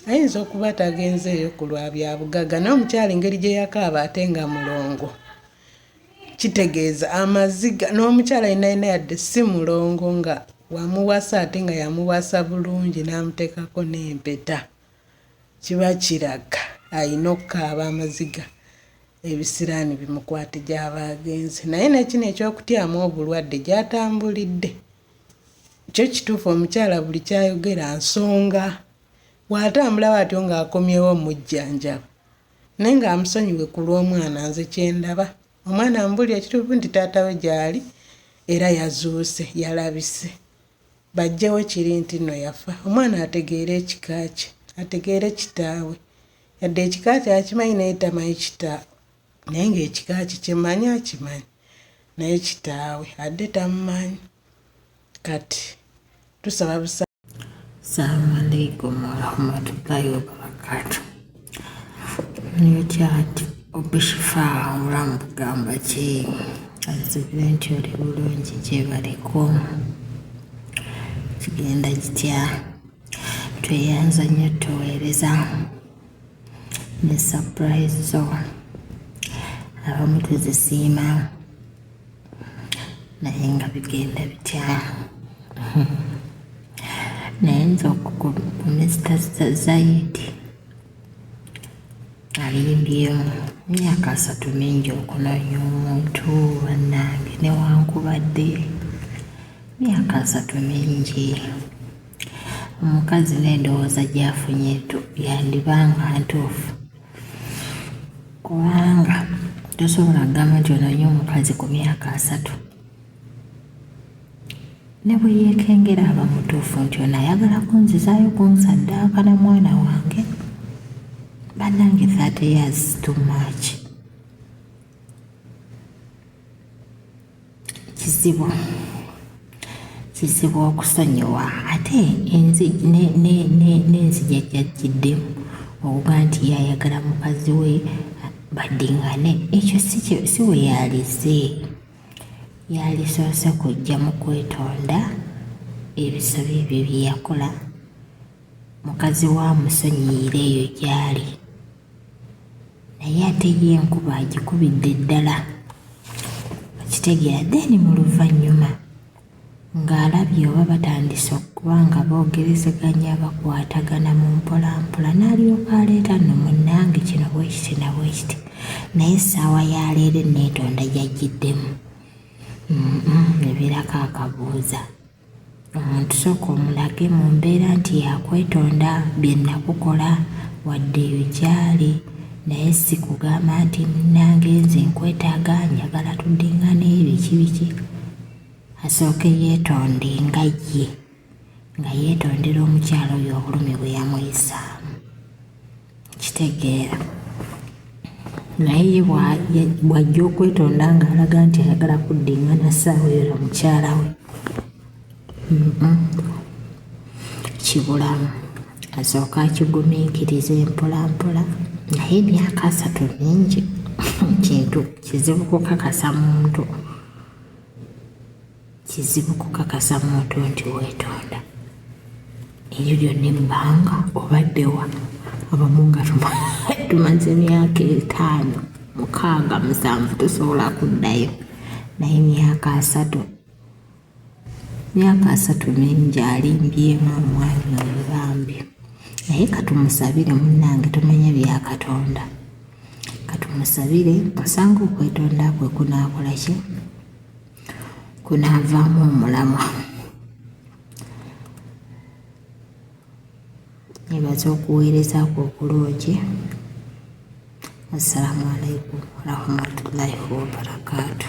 Ayinza okuba tagenzeeyo ku lwa bya bugagga naye omukyala engeri gye yakaaba ate nga mulongo kitegeeza amaziga n'omukyala yenayina yadde si mulongo nga wamuwasa ate nga yamuwasa bulungi n'amuteekako n'empeta kiba kiraga ayina okukaaba amaziga ebisiraani bimukwate gy'aba agenze. Naye nekino ekyokutyamu obulwadde gy'atambulidde kyo kituufu omukyala buli kyayogera nsonga bw'atambula bw'atyo ng'akomyewo mujjanjaba naye ng'amusonyiwe ku lw'omwana. Nze kyendaba omwana mbulira ekituufu nti taata we gy'ali era yazuuse yalabise bajjewo kiri nti nno yafa. Omwana ategeere ekika kye ategeere kitaawe yadde ekika kye akimanyi naye tamanyi kitaawe naye ng'ekika kye kimanyi akimanyi naye kitaawe adde tamumanyi. Kati tusaba busa. Assalamu alaikum warahmatullahi wabarakatuh. Niyo kyati obushifa omulamu bugamba ki azibire nti oli bulungi gyebaliko kigenda gitya tweyanza nnyo tuweereza ne surprise zo abamu tuzisiima naye nga bigenda bitya. Naye nza ku Mr. Zaidi aliyimbyeemu myaka 3 mingi okunoonya omuntu bannange newankubadde myaka 3 mingi omukazi n'endowooza gy'afunye yandibanga ntuufu kubanga tosobola kugamba nti onoonya omukazi ku myaka 3 ne bwe yeekengera aba mutuufu nti ono ayagala kunzizaayo kunsaddaaka na mwana wange. Bannange 30 years too much. Kizibu okusonyiwa ate n'enzija gyajjiddemu okuga nti yayagala mukazi we baddingane. Ekyo si we yalize yalisoose kujja mu kwetonda ebisobi ebyo bye yakola mukazi wa musonyiire eyo gy'ali naye ate ye enkuba agikubidde ddala kitegeera deni mu luvannyuma ng'alabye oba batandise okuba nga boogerezeganya bakwatagana mu mpolampola n'alyoka aleeta nno munnange kino bwekiti na bwekiti naye essaawa yaleero neetonda gyajjiddemu nebirako akabuuza omuntu sooka omulage mu mbeera nti yakwetonda bye nakukola wadde eyo gy'ali naye si kugamba nti munnange nze nkwetaaga njagala tuddingana ebiki biki. Asooke yeetonde nga ye nga yeetondera omukyala oyo obulumi bwe yamuyisaamu kitegeera naye bw'ajja okwetonda ng'alaga nti ayagala kuddingana ssaawa eyo mukyala we kibulamu asooka akigumiikiriza empolampola naye emyaka 3 mingi kintu kizibu kukakasa muntu nti weetonda eryo lyonna ebbanga obaddewa abamu nga tumaze emyaka 5, 6, 7 tosobola kuddayo naye emyaka 3 mingi alimbyemu omwami oyo bambi naye katumusabire munnange tumanye bya Katonda katumusabire osanga okwetonda kwe kunaakola ki kunaavaamu omulamwa nebaza okuweerezaako okulungi. Assalamu alaikum warahmatullahi wabarakatu.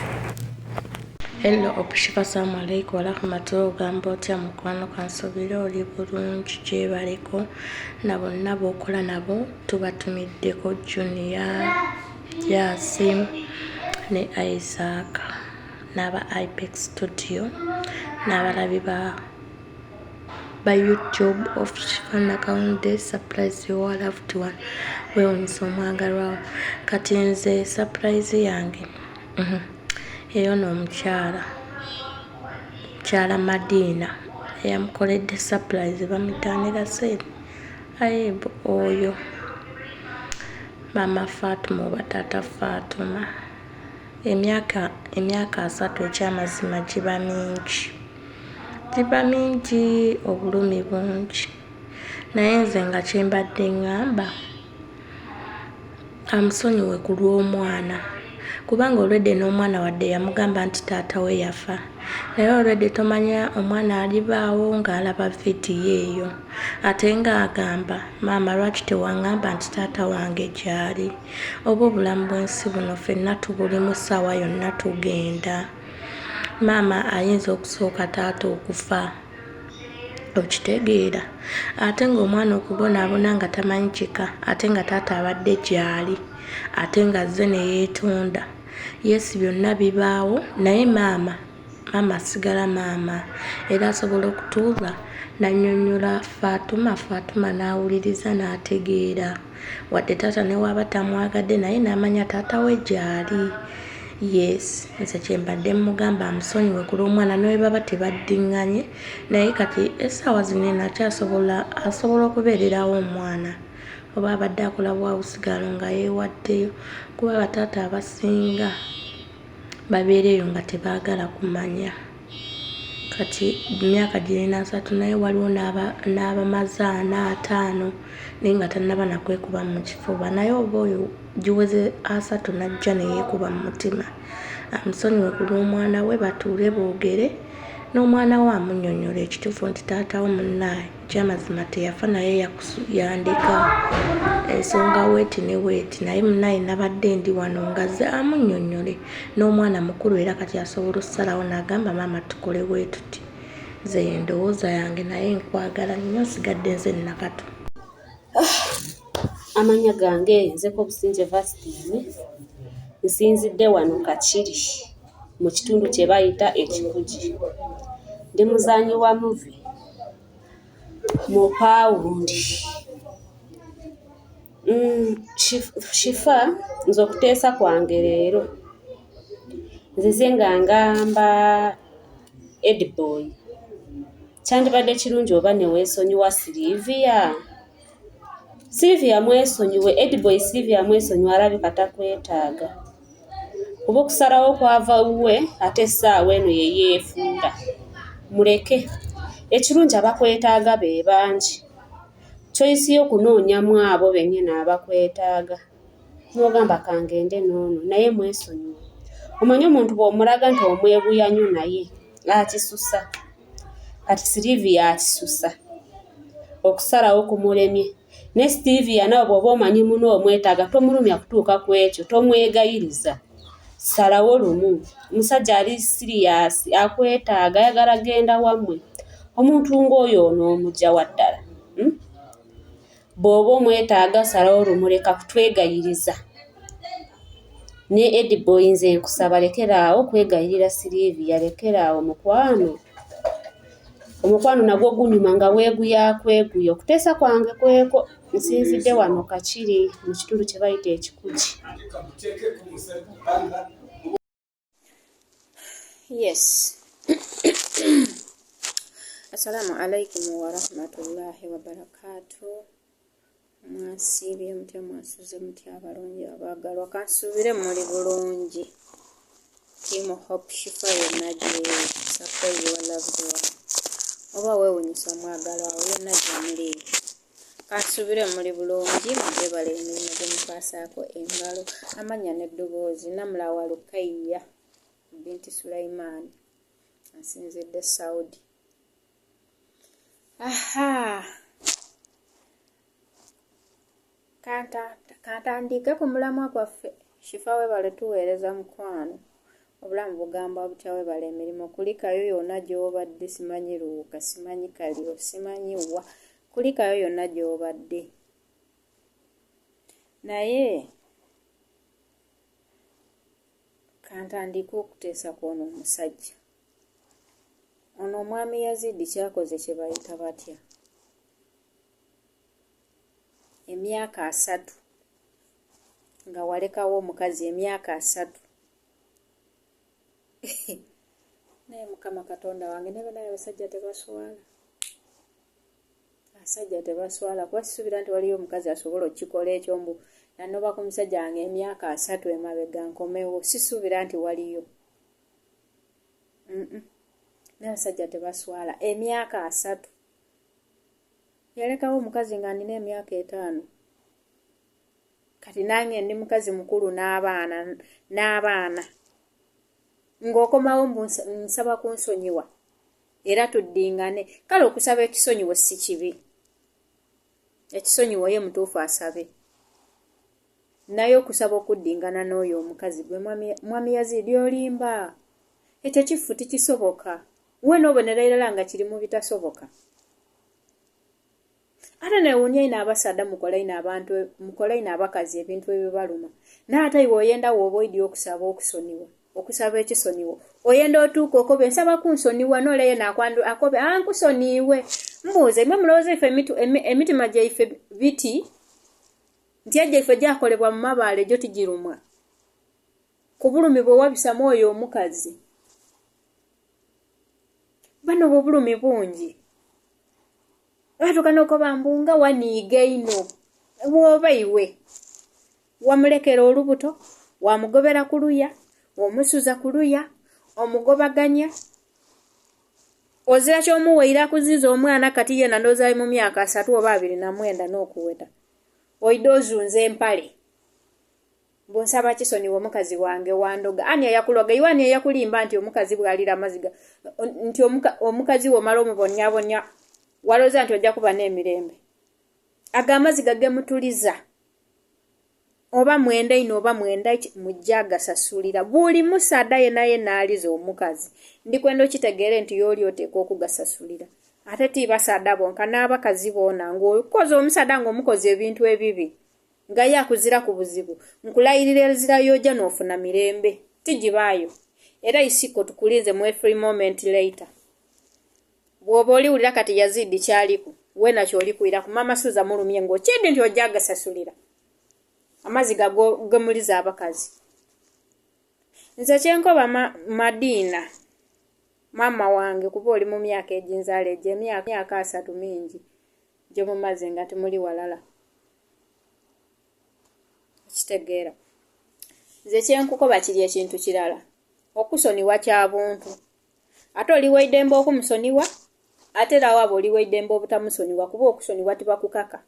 Hello Opushifa, assalamu alaikum warahmatullahi ogamba otya mukwano kansobire oli bulungi gyebaleko na bonna b'okola nabo tubatumiddeko Junior, Yasim ne Isaac n'aba Ipex Studio n'abalabi ba YouTube Opushifa Nakawunde surprise your loved one weewuunyisa omwagalwawo. Kati nze surprise yange eyo n'omukyala Madiina eyamukoledde surprise bamutandira sente ayibu oyo mama Fatuma oba taata Fatuma. Emyaka 3 ekyamazima giba mingi obulumi bungi naye nze nga kyembadde ngamba amusonyiwe ku lw'omwana kubanga olwedde n'omwana wadde yamugamba nti taata we yafa naye olwedde tomanya omwana alibaawo ng'alaba vidiyo eyo ate ng'agamba maama lwaki tewaŋŋamba nti taata wange gyali oba obulamu bw'ensi buno ffenna tubulimu ssaawa yonna tugenda. Maama ayinza okusooka taata okufa okitegeera ate ng'omwana okubonaabona nga tamanyi kika ate nga taata abadde gyali ate nga zze ne yeetonda yesi byonna bibaawo naye maama asigala maama era asobola okutuula n'annyonnyola Fatuma n'awuliriza n'ategeera wadde taata ne waaba tamwagadde naye n'amanya taata we gyali. Yes, nze kyembadde mugamba amusonyiwe ku lw'omwana naye baba tebaddiŋŋanye naye kati essaawa zino nakyasobola okubeererawo omwana oba abadde akola bwawusigalo nga yeewaddeyo kuba bataata abasinga babeereeyo nga tebaagala kumanya. Kati emyaka 3 naye waliwo n'abamaze 4, 5 naye nga tannaba nakwekuba mu kifuba naye oba oyo giweze 3 najja neyeekuba mu mutima. Amusonyiwe ku lw'omwana we batuule boogere n'omwana we amunnyonnyola ekituufu nti taatawo munnaaye ekyamazima teyafa naye yandika ensonga weeti ne weeti naye munnaaye nabadde ndi wano nga ze amunnyonnyole n'omwana mukulu era kati asobola okusalawo n'agamba maama tukole bwe tuti. Nze endowooza yange naye nkwagala nnyo nsigadde nze Nakato. Amanya gange nzeko Businje Vasitini nsinzidde wano Kakiri mu kitundu kye bayita Ekikugi. Ndi muzanyi wa muvi mu Pawundi. Shifa nze okuteesa kwange leero nzize nga ngamba Edboy kyandibadde kirungi oba ne weesonyiwa Silvia mwesonyiwe Edboy Silvia mwesonyiwa alabika takwetaaga kuba okusalawo kwava we ate essaawa eno ye yeefunda muleke ekirungi abakwetaaga be bangi choice y'okunoonyamu abo bennyini abakwetaaga n'ogamba kangende n'ono naye mwesonyiwe. Omanyi omuntu bw'omulaga nti omwebuyanyu naye akisusa kati Silvia akisusa okusalawo kumulemye ne Stevia nawe bw'oba omanyi muno omwetaaga tomulumya kutuuka ku ekyo tomwegayiriza salawo lumu. Musajja ali serious akwetaaga ayagala genda wammwe omuntu ng'oyo onoomugya waddala bw'oba omwetaaga salawo lumu leka kutwegayiriza ne Ediboy nze nkusaba lekeraawo kwegayirira Sylvia, lekeraawo mukwano. Omukwano nagwo gunyuma nga weeguyakweguya. Okuteesa kwange kweko nsinzidde wano Kakiri mu kitundu kye bayita Ekikugi. Yes. Assalamu alaikum wa rahmatullahi wa barakatuh. Mwasiibye mutya, mwasuze mutya abalungi abaagalwa. Kansuubire muli bulungi. Team Hope Shifa yonna gye surprise wa loved one. Oba weewuunyisa omwagalwa awo yonna gye muli. Kansuubire muli bulungi, mugyebala emirimu gye mukwasaako engalo. Amannya n'eddoboozi Namulawa Lukayya binti Sulaiman. Asinzidde Saudi. Aha. Kantandike ku mulamwa gwaffe. Shifa weebale tuweereza mukwano. Obulamu bugamba butya weebale emirimu. Kulikayo yonna gy'obadde, simanyi Luuka, simanyi Kaliro, simanyi wa. Kulikayo yonna gy'obadde. Naye kantandike okuteesa kw'ono omusajja. Ono omwami Yazidi kyakoze kye bayita batya. Emyaka 3 nga walekawo omukazi emyaka 3. Naye Mukama Katonda wange ne banaye abasajja tebaswala. Abasajja tebaswala kuba sisuubira nti waliyo omukazi asobola okukikola ekyo mbu nanoba ku musajja wange emyaka 3 emabega nkomewo. Sisuubira nti waliyo. N'abasajja tebaswala emyaka 3. Yalekawo omukazi nga nina emyaka 5. Kati nange ndi mukazi mukulu n'abaana. Ng'okomawo nsaba kunsonyiwa. Era tuddingane. Kale okusaba ekisonyiwo si kibi. Ekisonyiwo ye mutuufu asabe. Naye okusaba okuddingana n'oyo omukazi gwe mwami Yazidi olimba. Ekyo kifu tikisoboka. We n'obonera irala nga kiri mu bitasoboka. Ate neewuunya ino abasaadda mukola ino abantu, mukola ino abakazi ebintu ebibaluma. N'ate iwe oyenda w'oba oyidde okusaba okusoniwa. Okusaba ekisoniwo. Oyenda otuuka okobe nsaba kunsoniwa n'oleye akobe nkusoniiwe. Mbuuze mwe mulowooza ife emitima gyaife biti nti egyaife gyakolebwa mu mabaale gyo tigirumwa. Ku bulumi bwe wabisamu oyo omukazi. Bano obulumi bungi. Watuuka n'okoba mbunga waniiga ino. Bw'oba iwe wamulekera olubuto, wamugobera ku luya, omusuza ku luya, omugobaganya. Ozira ky'omuweera kuziza omwana kati yena ndooza mu myaka 3 oba 29 n'okuweta. Oyidde ozunza empale. Bonsaba kisoniwa omukazi wange wandoga. Ani yakuloga iwani yakulimba nti omukazi bwalira amaziga. Nti omukazi wo malo mubonyabonya. Waloza nti ojja kuba n'emirembe. Agamaziga gemutuliza. Oba mwenda ino oba mwenda mujja gasasulira. Buli musaada yena aliza omukazi. Ndikwenda okitegeere nti y'oli oteeka okugasasulira. Ate ti basaada bonka n'abakazi boona ng'okoze omusaada ng'omukoze ebintu ebibi. Nga yakuzira ku buzibu. Nkulayirira ezira yojja n'ofuna mirembe. Tijibaayo. Era isiko tukulinze mu every moment later. Bw'oba oliwulira kati Yazidi kyaliku. We nakyo olikuira ku mama Suza mulumye ng'okidde nti ojja gasasulira. Amaziga gemuliza abakazi. Nze kyenkoba Madina. Mama wange kuba oli mu myaka eginzaala egyo emyaka 3 mingi. Gye mumaze nga temuli walala. Kitegeera. Nze kyenkukoba kiri ekintu kirala. Okusoniwa kya buntu. Ate oliwa idembe okumusoniwa. Ate rawa boliwa idembe obutamusoniwa kuba okusoniwa tibakukaka.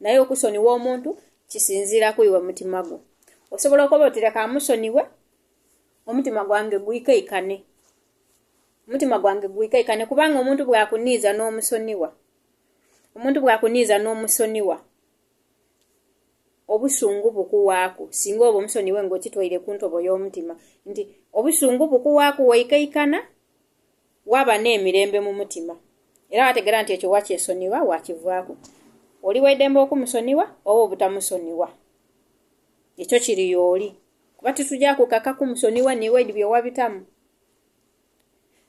Naye okusoniwa omuntu kisinzira ku iwe mutima gwo. Osobola okuba otireka amusoniwe. Omutima gwange gwikaikane. Omutima gwange gwikaikane kubanga omuntu bwakuniiza n'omusoniwa. Omuntu bwakuniiza n'omusoniwa. Obusungu bukuwaako singa obo omusoniwe ng'okitwaire ku ntobo y'omutima nti obusungu bukuwaako waikaikana waba n'emirembe mu mutima. Era wategeera nti ekyo wakyesoniwa wakivaako. Oli weddembe okumusoniwa oba obutamusoniwa. Ekyo kiri y'oli. bati tujja kukaka ku musoniwe niwe bye wabitamu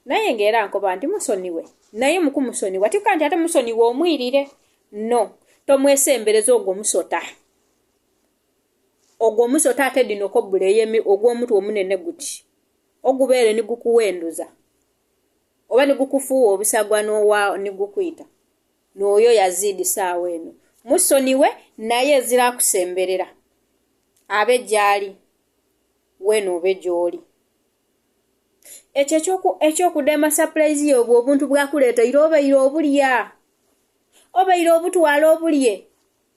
naye ngera nkoba ndi musoniwe naye muku musoniwa tikanti ate musoniwe omwirire no tomwesembereza ogwo musota ate dino ko buleyemi ogw'omuntu omunene guti ogubeere ni gukuwenduza oba ni gukufuwa obusagwa n'owa ni gukwita n'oyo yazidi saawa eno musoniwe naye ezira kusemberera abe gyali weno obe gy'oli ekyokudema surprise yo obuntu bwakuleetaire obeire obulya obeire obutwala obulye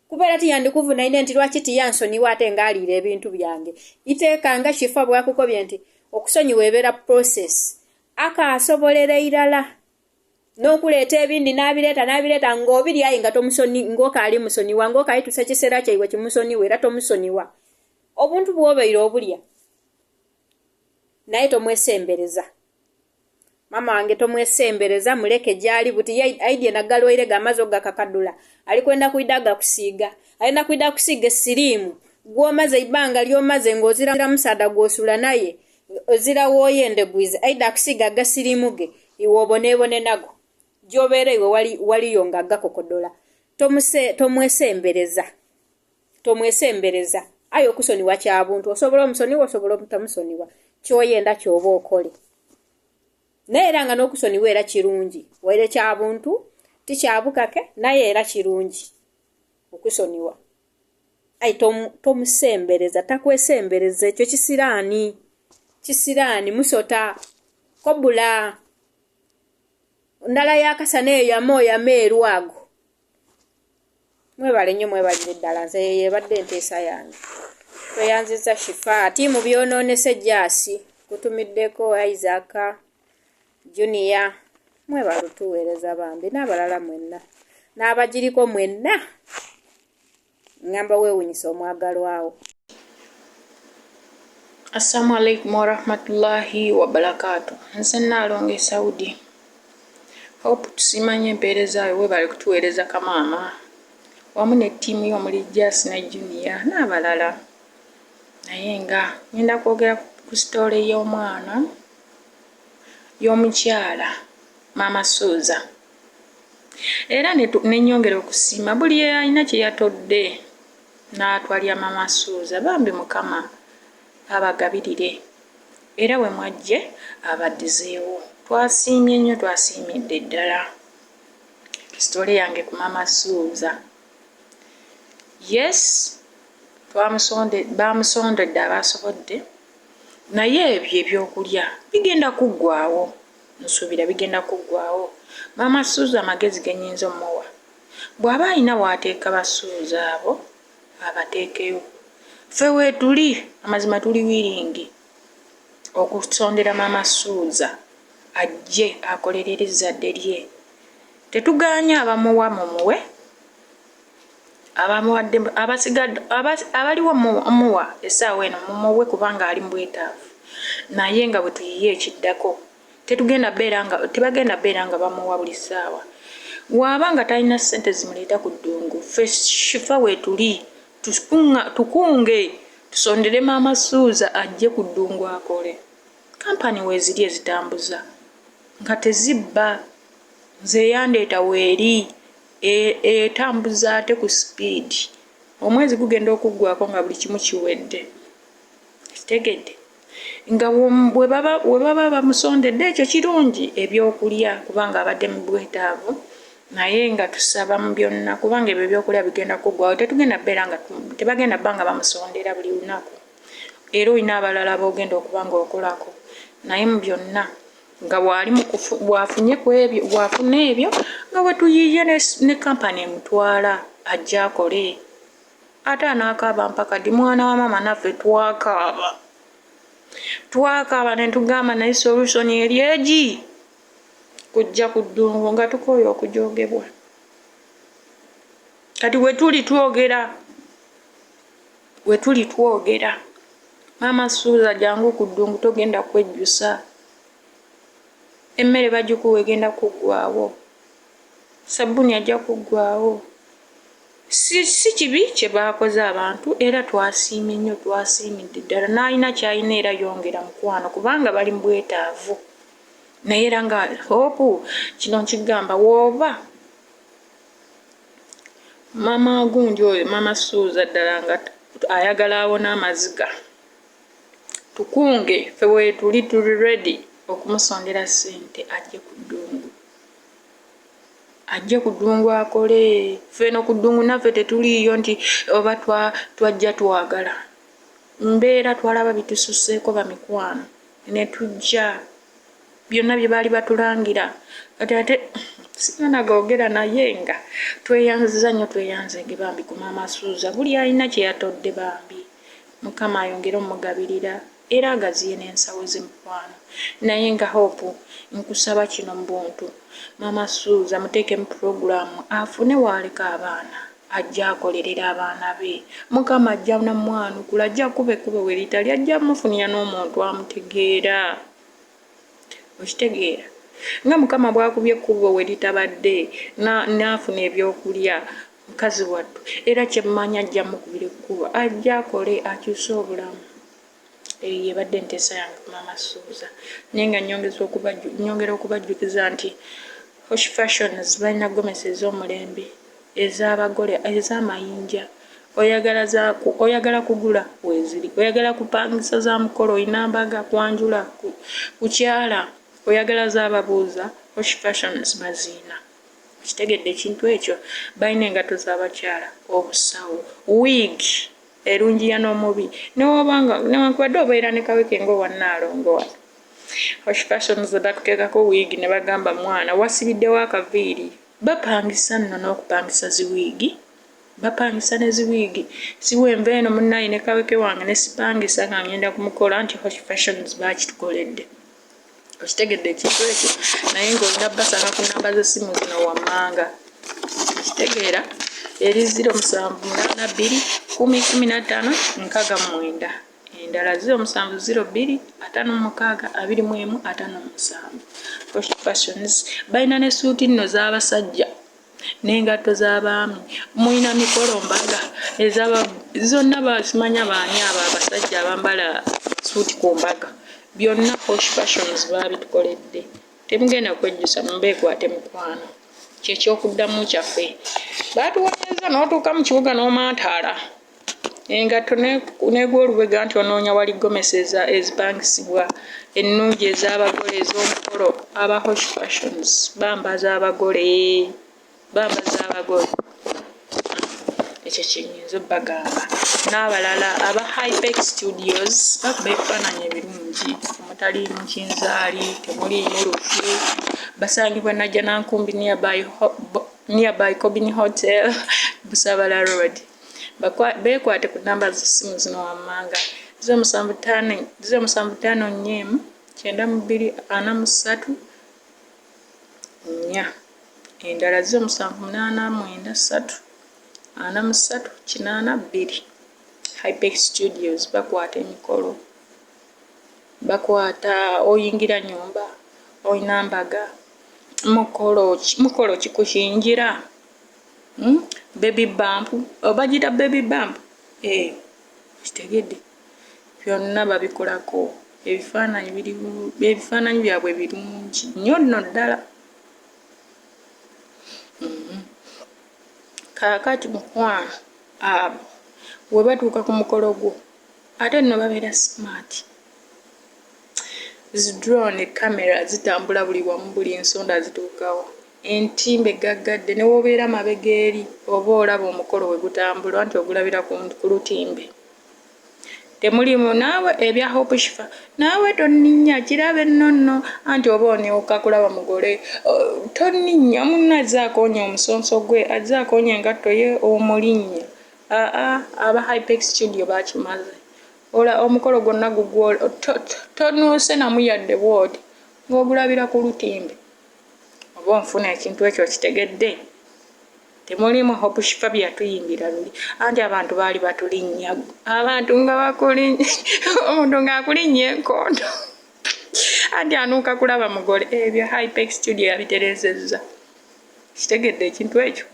kubeera tiyandikuvunaine nti lwaki tiyansoniwa ate ng'aliira ebintu byange iteekanga kifa bwakukobye nti okusonyiwa ebeera process akaasobolera irala n'okuleeta ebindi n'abireeta ng'obiri ayi nga ng'okaali musoniwa ng'okayitusa ekiseera kyaiwe kimusoniwa era tomusoniwa obuntu bw'obeire obulya naye tomwesembereza mama wange tomwesembereza muleke gyali buti aidye nagalwaire gamaze ogakakadula alikwenda kuidaga kusiiga alina kwida kusiiga sirimu gwomaze ibanga lyomaze ng'ozira musada gwosula naye ozira woyende gwize aida kusiiga gasirimu ge iwe obonebone nago gy'obeera iwe waliyo nga gakokodola tomwesembereza ayo okusoniwa kyabuntu osobola omusoniwa osobola obutamusoniwa kyoyenda kyoba okole naye era nga n'okusoniwa era kirungi waire kyabuntu tikyabukake naye era kirungi okusoniwa ayi tomusembereza takwesembereza ekyo kisiraani musota kobula ndala yakasana eyo amooya meeru ago mwebale nnyo mwebalire ddala nze yebadde enteesa yange tweyanziza shifa tiimu byonoonese jasi kutumiddeko Isaac Junior mwebale tuweereza bambi n'abalala mwenna n'abagiriko mwenna ngamba weewunyisa omwagalwawo. Assalamu alaikum warahmatullahi wabarakatuh. Nze Naalonge Saudi. Hope tusimanye empeereza ayo webale kutuweereza kamaama wamu ne ttiimu y'omuli Jasi ne Junior n'abalala. Naye nga ngenda kwogera ku sitoole y'omwana y'omukyala Maama Suuza. Era nenyongera okusiima buli alina kye yatodde n'atwalya Maama Suuza bambi Mukama abagabirire era we mwajje abaddizeewo. Twasiimye nnyo twasiimidde ddala sitoole yange ku Maama Suuza. Yes, bamusondedde abasobodde naye ebyo ebyokulya bigenda kuggwaawo nsuubira bigenda kuggwaawo. Maama Suuza amagezi genyinza omuwa bw'aba alina waateeka basuuza abo abateekeyo. Ffe weetuli amazima tuli wiringi okusondera Maama Suuza ajje akolerera ezzadde lye. Tetugaanya abamuwa mumuwe abamuwadde abaliwo muwa essaawa eno mumuwe kubanga ali mu bwetaavu naye nga bwe tuyiye ekiddako tebagenda beera nga bamuwa buli ssaawa. Waaba nga talina ssente zimuleeta ku ddungu ffe shifa weetuli tukunge tusondere Maama Suuza ajje ku ddungu akole. Kampani weeziri ezitambuza nga tezibba nze yandeeta weeri etambuza ate ku sipiidi omwezi gugenda okuggwako nga buli kimu kiwedde. Kitegedde nga bwe baba bamusondedde ekyo kirungi ebyokulya kubanga abadde mu bwetaavu naye nga tusaba mu byonna kubanga ebyo ebyokulya bigenda kuggwawo. Tebagenda bba nga bamusondera buli lunaku era olina abalala boogenda okuba nga okolako naye mu byonna nga bwafuna ebyo nga bwe tuyiye ne kampani emutwala ajja akole. Ate anaakaaba mpaka di mwana wa maama naffe twakaaba ne tugamba naye solution eri egi kujja ku ddungu nga tukooye okujogebwa. Kati wetuli twogera Maama Suuza jangu ku ddungu togenda kwejjusa. Emmere bagikuwa egenda kuggwaawo, sabbuuni ajja kuggwaawo, si kibi kye baakoze abantu era twasiimye nnyo twasiimidde ddala n'alina kyalina era yongera mukwano kubanga bali mu bwetaavu naye era nga hopu kino nkigamba wooba mama gundi oyo mama Suuza ddala nga ayagala awona amaziga tukunge ffe we tuli ready okumusondera ssente ajje ku ddungu akole ffe no ku ddungu naffe tetuliiyo nti oba twajja twagala mbeera twalaba bitususseeko bamikwano ne tujja byonna bye baali batulangira kati ate sinana googera naye nga tweyanziza nnyo tweyanzenge bambi ku maama Suuza buli alina kye yatodde bambi Mukama ayongere omugabirira era agaziye n'ensawo ze mukwano naye nga hopu nkusaba kino mu buntu maama Suuza muteeke mu puroguramu afune waaleka abaana ajja akolerera abaana be Mukama ajja namwanukula ajja kubekube weritali ajja mufunira n'omuntu amutegeera okitegeera nga Mukama bwakubye ekkubo we litabadde n'afuna ebyokulya mukazi wattu era kyemmanya ajja mukubira ekkubo ajja akole akyuse obulamu yebadde nteesa yange ku maama Suuza naye nga nyongera okubajjukiza nti Hoshi Fashions balina gomesi ez'omulembe ez'abagole ez'amayinja oyagala kugula weziri oyagala kupangisa za mukolo oyina mbaga kwanjula kukyala oyagala z'ababuuza Hoshi Fashions baziina kitegedde ekintu ekyo balina engato z'abakyala obusawo wig erungiya n'omubi newankubadde obeera ne kaweke ng'owannaalongo wano Hoshi Fashions bakuteekako wig ne bagamba mwana wasibiddewo akaviiri bapangisa nno n'okupangisa ziwiigi bapangisa ne ziwiigi siwenva eno munnayi ne kaweke wange ne sipangisa nga ngenda kumukola nti Hoshi Fashions bakitukoledde okitegedde ekintu ekyo naye ng'olina basanga ku namba z'essimu zino wammanga kitegeera eri 0782101569 endala 0702562157 Hoshi Fashions balina ne suuti nno z'abasajja n'engatto z'abaami mulina mikolombaga zonna basimanya baani abo abasajja abambala suuti ku mbaga byonna Hoshi Fashions babitukoledde temugenda kwejjusa mubeekwate mukwano kyekyokuddamu kyaffe baatuwonyeza n'otuuka mu kibuga n'omantaala engatto negw'olubega nti onoonya wali gomesi ezipangisibwa ennungi ez'abagole ez'omukolo aba Hoshi Fashions bambaza abagole ekyo kinyinza obbagamba n'abalala aba Hypex Studios bakuba ebifaananyi ebirungi omutaliimu kinzaali temuliimu lufu basangibwa najja nankumbi nearby Kobini Hotel Busabala Road beekwate ku namba z'essimu zino wammanga 0754 endala 0789438382 Hypex Studios bakwata emikolo bakwata oyingira nyumba oyina mbaga mukolo kikukinjira baby bump obagita baby bump kitegedde byonna babikolako ebifaananyi byabwe birungi nnyo nno ddala kaakati mukwano abo we batuuka ku mukolo gwo ate nno babeera smart drone camera zitambula buli wamu buli ensonda zituukawo entimbe gaggadde ne wobeera mabega eri oba olaba omukolo we gutambula nti ogulabira ku lutimbe temulimu naawe ebya Hope Shifa naawe tonninnya kirabe nonno anti oba oniwuka kulaba mugole tonninnya munna azze akoonya omusonso gwe azze akoonya engatto ye omulinnya aba Hypex Studio bakimaze ola omukolo gwonna gugwo tonuuse namu yadde bwoti ng'ogulabira ku lutimbe oba onfuna ekintu ekyo kitegedde temulimu Hope Shifa byatuyimbira luli anti abantu baali batulinnya abantu nga bakulinnya omuntu ng'akulinnya enkondo anti anuuka kulaba mugole ebyo Hypex Studio yabiterezezza kitegedde ekintu ekyo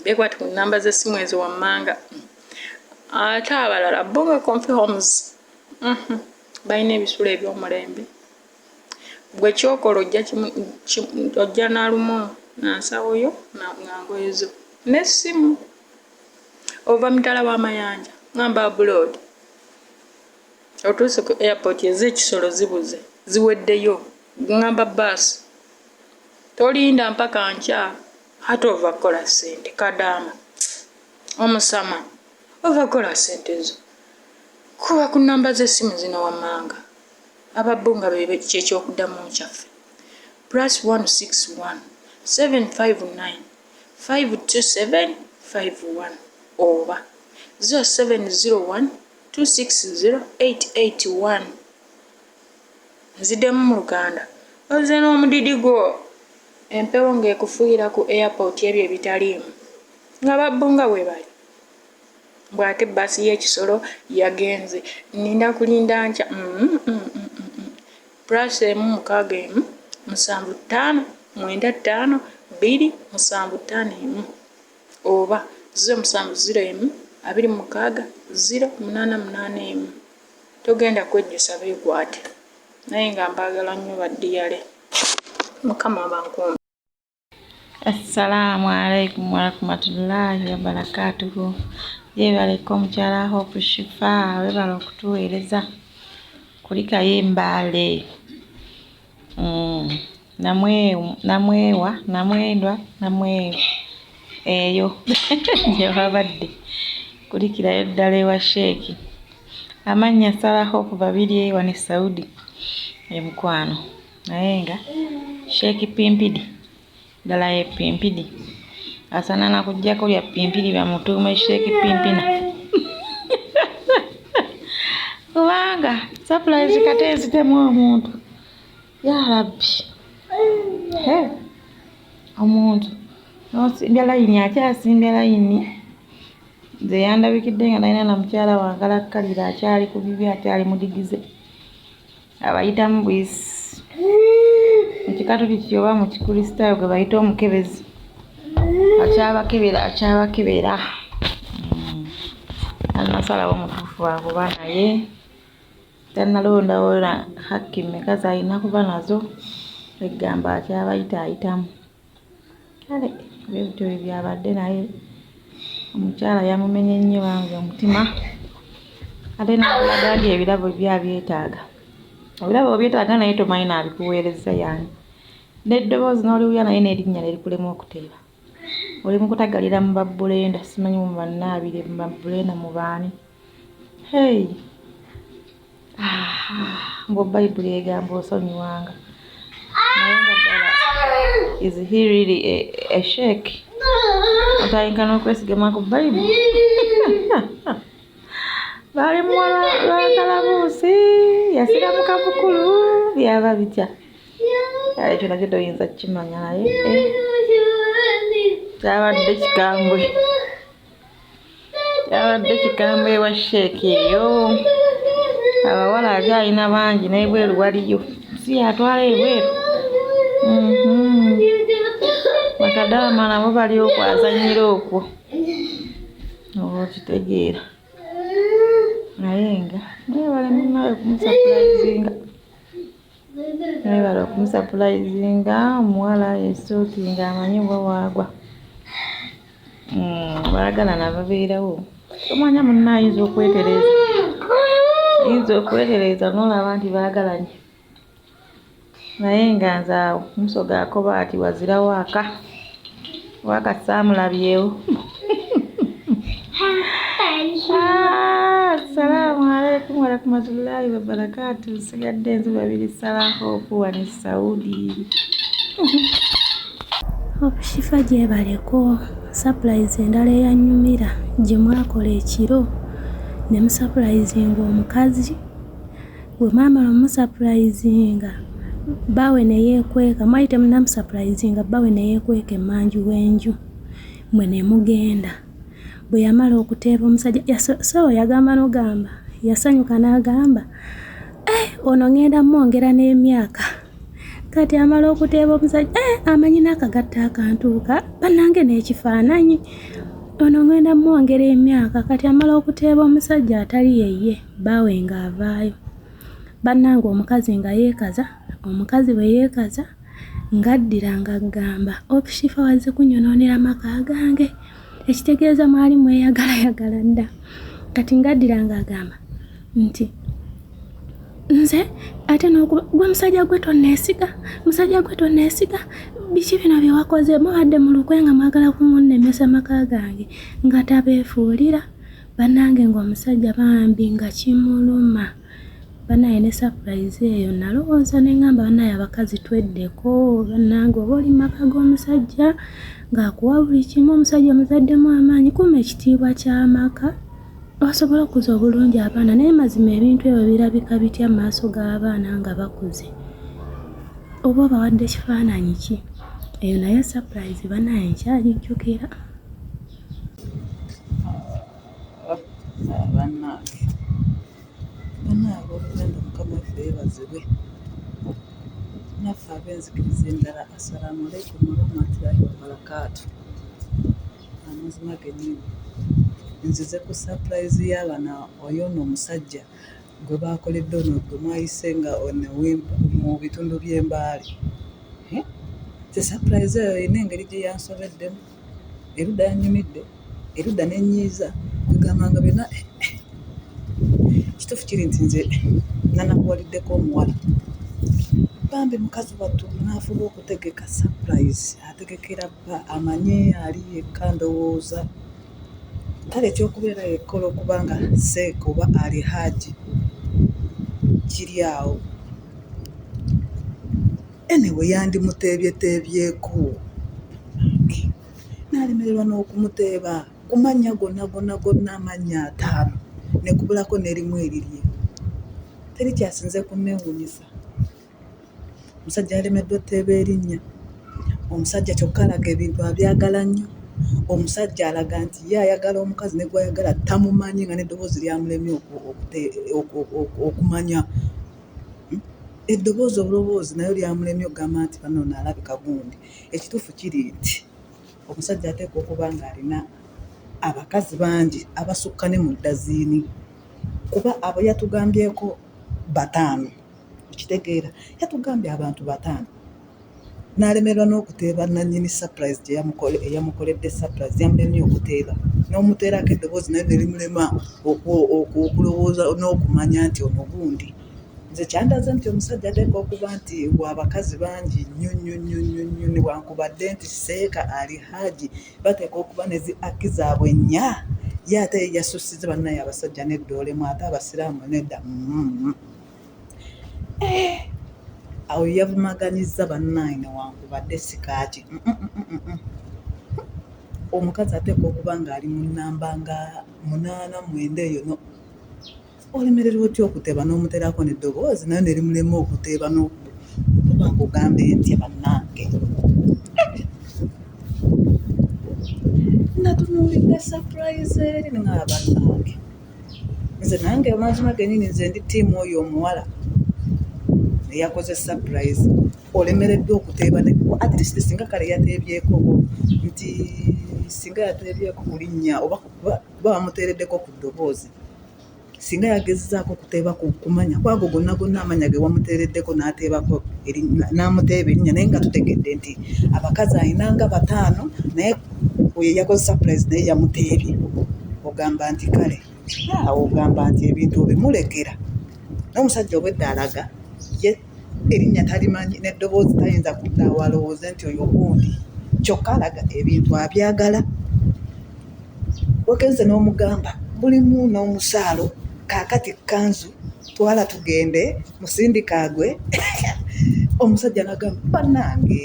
bekwate ku namba z'essimu ezo wammanga ate abalala bonga Comfy Homes balina ebisulo eby'omulembe gwe kyokola ojja n'alumo nansawoyo nangoyezo n'essimu ova mitala w'amayanja ngamba abroad otuuse ku airport ez'ekisolo zibuze ziweddeyo ngamba baasi tolinda mpaka nkya ate ova kukola ssente kadaama omusama ova kukola ssente ezo kuba ku namba z'essimu zino wammanga ababunga bebe kyekyokudamu kyaffe +161 759 527 51 oba 0701 260 881 nziddemu mu Luganda oze n'omudidi gwo empewo ng'ekufuuyira ku airport ebyo ebitaliimu nga babbunga bwe bali bw'ate bbaasi y'ekisolo yagenze nninda kulinda nkya +1 6 1 7 5 9 5 2 7 5 1 oba 0701 26 088 togenda kwejjusa beekwate naye nga mbaagala nnyo baddiyale mukama bankumbi. Assalamu alaikum warahmatullahi wabarakatuhu. Yebaleko omukyala Hope Shifa webala okutuweereza kulikayo embaale namwewa namwendwa namweyo eyo gyewabadde kulikirayo ddala ewa sheeki amannya Sara Hope babiri ewa ne Saudi emukwano naye nga sheeki Pimpidi ddala ye Pimpidi asana nakujjako lya Pimpidi bamutuume sheeki Pimpina kubanga surprise kate ezitemu omuntu ya Rabbi omuntu nosimbya layini akyasimbya layini nze yandabikidde nga nalina na mukyala wangala kkalira akyali ku bibi akyali mudigize abayitamu bwisi mukikatuliki oba mu kikristaayo gwe bayita omukebezi akyabakebera annasalawo omutuufu wakuba naye tannalondawo hakki mmeka zalina kuba nazo egamba akyabayita ayitamu kale ebyo byabadde naye omukyala yamumenye nnyo bange omutima ate nakulaga nti ebirabo byabyetaaga ebirabo obyetaaga naye tomanyi naabikuweereza yani n'eddoboozi n'oliwulya naye n'erinnya nerikulemwa okuteeba oli mukutagalira mu babbulenda simanyi mu bannaabire mu babbulenda mu baani hey mbu bayibuli egamba osonyiwanga naye nga ddala is he really a sheikh otayinka n'okwesigama ku bayibuli bali muwala lwakalabuusi yasira mu kabukulu byaba bitya kale ekyo nakyo toyinza kukimanya naye kyabadde kikambwe ewa sheeki eyo abawala akyalina bangi naye bweru waliyo si yatwala ebweru bakadaama nabo bali okwazanyira okwo oba okitegeera naye nga nebale munawe okumusapulayizinga omuwala esuuti nga amanyi bwa waagwa balagala nababeerawo tomanya munna ayinza okwetereza nolaba nti baagalanye naye nga nze awo musoga akoba ati wazira waaka saamulabyewo. Assalamu alaikum warahmatullahi wabarakatuh. Nsigadde nzuba babiri Sara Hope wano Saudi. Hope Shifa gyebaleko surprise endala eyanyumira gye mwakola ekiro ne musurprisinga omukazi bwe mwamala omusurprisinga bawe neyeekweka mwali temunamusurprisinga bawe neyeekweka emanju w'enju mwe ne mugenda bwe yamala okuteeba omusajja so yagamba n'ogamba yasanyuka n'agamba ono ngenda mwongera n'emyaka kati amala okuteeba omusajja amanyi n'akagatta akantuuka bannange n'ekifaananyi ono ngenda mwongera emyaka kati amala okuteeba omusajja atali yeye baawe ng'avaayo bannange omukazi nga yeekaza omukazi bwe yeekaza ng'addira ng'agamba Opshifa wazze kunyonoonera amaka gange ekitegeeza mwali mweyagalayagala dda kati ng'addira ng'agamba nti nze ate n'okuba gwe musajja gwe tonneesiga biki bino bye wakoze mubadde mu lukwe nga mwagala kunnemesa amaka gange nga tabeefuulira bannange ng'omusajja bambi nga kimuluma banaye ne surprise eyo nalowooza ne ngamba banaye abakazi tweddeko bannange oba oli maka g'omusajja ng'akuwa buli kimu omusajja omuzaddemu amaanyi kuma ekitiibwa ky'amaka osobola okuza obulungi abaana naye mazima ebintu ebyo birabika bitya mu maaso g'abaana nga bakuze oba obawadde kifaananyi ki eyo naye surprise banaye nkyagijjukira bannange olugendo mukama waffe yeebazibwe naffe ab'enzikiriza endala assalamu alaikum warahmatullahi wabarakaatu amazima gennyini nzize ku surprise y'abaana oyo ono omusajja gwe baakoledde ono gwe mwayise nga mu bitundu by'embaali te surprise eyo erina engeri gye yansobeddemu erudda yanyumidde erudda n'ennyiiza kwegambanga byonna kituufu kiri nti nze nanakuwaliddeko omuwala bambi mukazi wattu n'afuba okutegeka surprise ategekera bba amanye ali yekka ndowooza kale ekyokubeera yekkola okubanga seeka oba ali haji kiri awo enewe yandimuteebyeko n'alemererwa n'okumuteeba ku mannya gonna amannya 5 nekubulako n'erimu erirye teri kyasinze kunneewuunyisa omusajja yalemeddwa otteeba erinnya omusajja kyokka alaga ebintu abyagala nnyo omusajja alaga nti ye ayagala omukazi ne gwayagala tamumanyi nga n'eddoboozi lyamulemye okumanya eddoboozi obuloboozi nayo lyamulemye okugamba nti bano naalabika gundi ekituufu kiri nti omusajja ateeka okuba ng'alina abakazi bangi abasukka ne mu ddaziini kuba abo yatugambyeko 5 ekitegeera yatugambye abantu 5 n'alemerwa n'okuteeba nannyini surprise gye eyamukoledde surprise yamulemye okuteeba n'omuteerako eddoboozi naye nerimulema okulowooza n'okumanya nti ono gundi nze kyandaze nti omusajja ateeka okuba nti w'abakazi bangi nnyo newankubadde nti seeka ali haji bateeka okuba nezi aki zaabwe nnya ye ate yasusize bannaye abasajja n'eddoolemu ate abasiraamu nedda awo yavumaganyizza bannaye newankubadde sikaaki omukazi ateeka okuba ng'ali mu nnamba nga 8-9 eyo olemererwa otya okuteeba n'omuteerako n'eddoboozi nayo nerimulema okuteeba n'okuba ngugambe ntya bannange natunuulidde surprise eri nga bannange nze nange amazima gennyini nze ndi ttiimu oyo omuwala eyakoze surprise olemereddwa okuteeba at least singa kale yateebyeko nti singa yateebyeko ku linnya oba bamuteereddeko ku ddoboozi singa yagezezaako okuteeba kumanya kwago gonna amanya ge wamuteereddeko n'ateebako n'amuteeba erinnya naye nga tutegedde nti abakazi alinanga 5 naye oyo yakoze surprise naye yamuteebye ogamba nti kale ogamba nti ebintu obimulekera n'omusajja obwedda alaga ye erinnya talimanyi n'eddoboozi tayinza kuddaawo alowooze nti oyo gundi kyokka alaga ebintu abyagala wagenze n'omugamba bulimu n'omusaalo kaakati kanzu twala tugende musindikaagwe omusajja nagamba bannange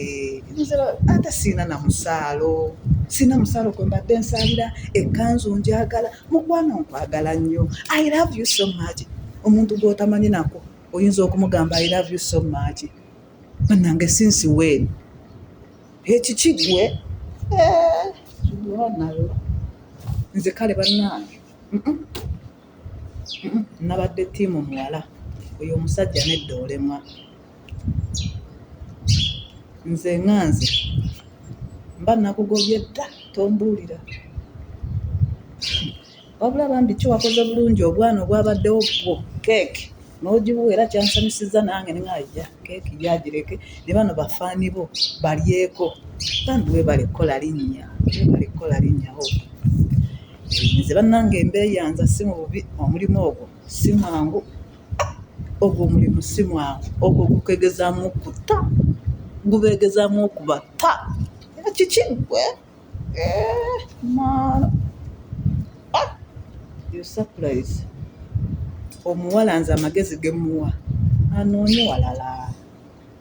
ate siina musaalo kwe mbadde nsaalira ekkanzu njagala mukwana nkwagala nnyo I love you so much omuntu gw'otamanyi nako oyinza okumugamba I love you so much bannange since when ekikigwe nayo nze kale bannange nabadde ttiimu muwala oyo omusajja nedda olemwa nze nganze mba nakugobye dda tombuulira wabula bambi kiwakoze bulungi obwana obwabaddewo bwo keeki n'ogibuwa era kyansanyusiza nange neŋajja keeki yagireke ne bano bafaani bo balyeko kandi webale kola linnya nze bannange embeeyanza si mu bubi omulimu ogwo si mwangu ogwo omulimu si mwangu ogwo gukegezaamu okuta gubeegezaamu okubata era kiki gwe maana you surprise omuwala nze amagezi gemuwa anoonye walala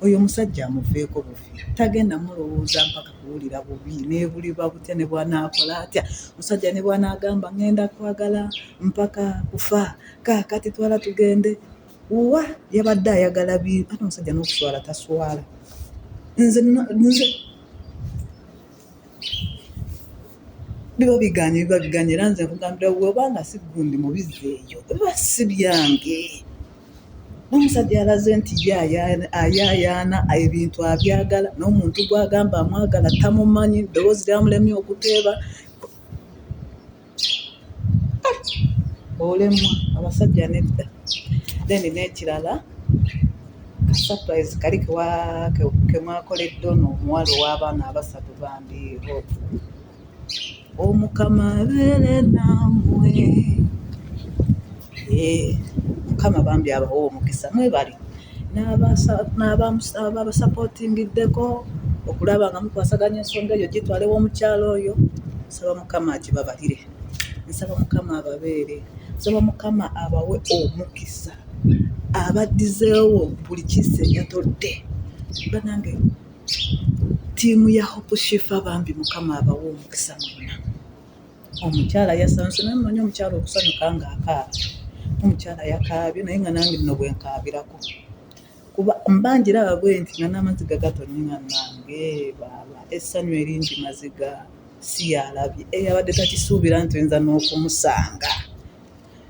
oyo omusajja amuveeko buvi tagenda mulowooza mpaka kuwulira bubi neebulibwa butya ne bwanaakola atya musajja ne bwanaagamba ngenda kwagala mpaka kufa kaakati twala tugende wa yabadde ayagala ate omusajja n'okuswala taswala nze biba biganye era nze nkugambira webanga si gundi mubizi eyo biba si byange n'omusajja alaze nti ye ayaayaana ebintu abyagala n'omuntu gwagamba amwagala tamumanyi ddoboozi lyamulemye okuteeba olemwa abasajja nedda then n'ekirala surprise kali kemwakoledde ono omuwala ow'abaana abasatu bambiho omukama abeere nammwe mukama bambi abawa omukisa mwebali n'ababasapootingiddeko okulaba nga mukwasaganya ensonga eyo gitwalewo omukyalo oyo nsaba mukama agibabalire nsaba mukama ababeere nsaba mukama abawe omukisa abaddizeewo buli kisa yatodde banange ttiimu ya Hope Shifa bambi mukama abawe omukisa mwonna omukyala yasanuse namanya omukyala okusanyuka ng'akaaba omukyala yakaabye naye nga nange nno bwenkaabirako kuba mbanjiraba bwe nti nga n'amaziga gatonnyiŋa nange baaba essanyu eringi maziga si yalabye eyabadde takisuubira nti oyinza n'okumusanga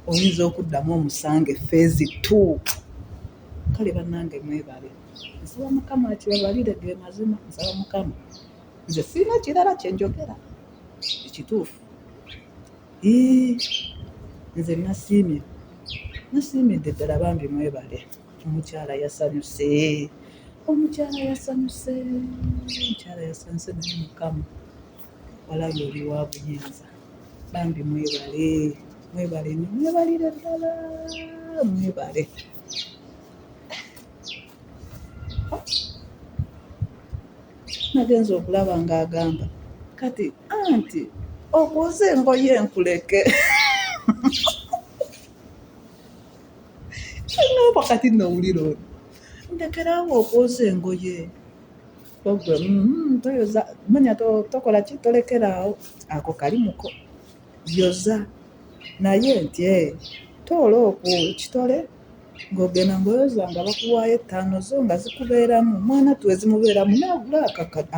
oyinza okuddamu omusange phase 2 kale bannange mwebale nsaba mukama akibabalire ge mazima nsaba mukama nze sirina kirala kyenjogera ekituufu nze nasiimidde ddala bambi mwebale omukyala yasanyuse naye mukama walabye oli wa buyinza bambi mwebale nemwebalire ddala mwebale nagenza okulaba ng'agamba kati anti okuze engoye enkuleke pakati nowulira ono ndekerawo okwoza engoye ogwe toyoza manya tokola ki tolekeraawo ako kalimuko yoza naye nti toola okukitole ng'ogenda ng'oyoza nga bakuwaayo 5 zo nga zikubeeramu mwana tuwezimubeeramu naagula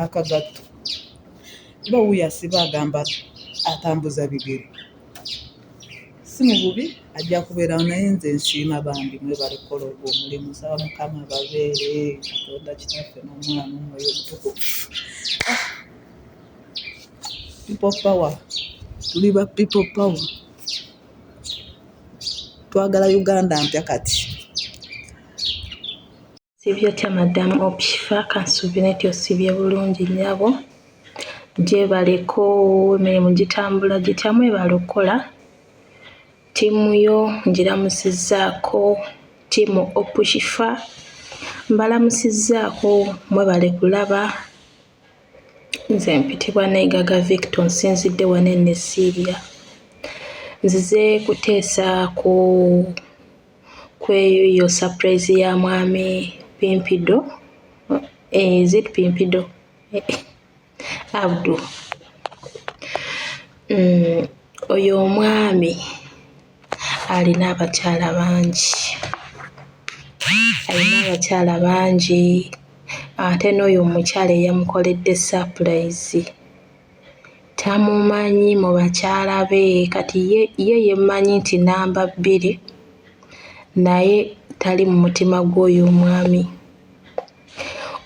akagatto ba wuyasiba agamba atambuza bigere si mu bubi ajja kubeerawo naye nze nsiima bambi mwebalekola ogwo omulimu nsaba mukama babeere katonda kitaffe n'omwana omwoyo omutukuvu people power tuli ba people power twagala Uganda mpya kati sibyo tya madamu Hope Shifa kansuubire nti osibye bulungi nnyabo gyebaleko emirimu gitambula gitya mwebale okukola ttiimu yo ngiramusizzaako ttiimu Hope Shifa mbalamusizzaako mwebale kulaba nze mpitibwa Naigaga Victor nsinzidde wano e Nesiria nzize kuteesa kweyo surprise ya mwami Pimpido zit Pimpido Abdu oyo omwami alina abakyala bangi ate n'oyo omukyala eyamukoledde surprise tamumanyi mu bakyala be kati ye yemmanyi nti namba 2 naye tali mu mutima gw'oyo omwami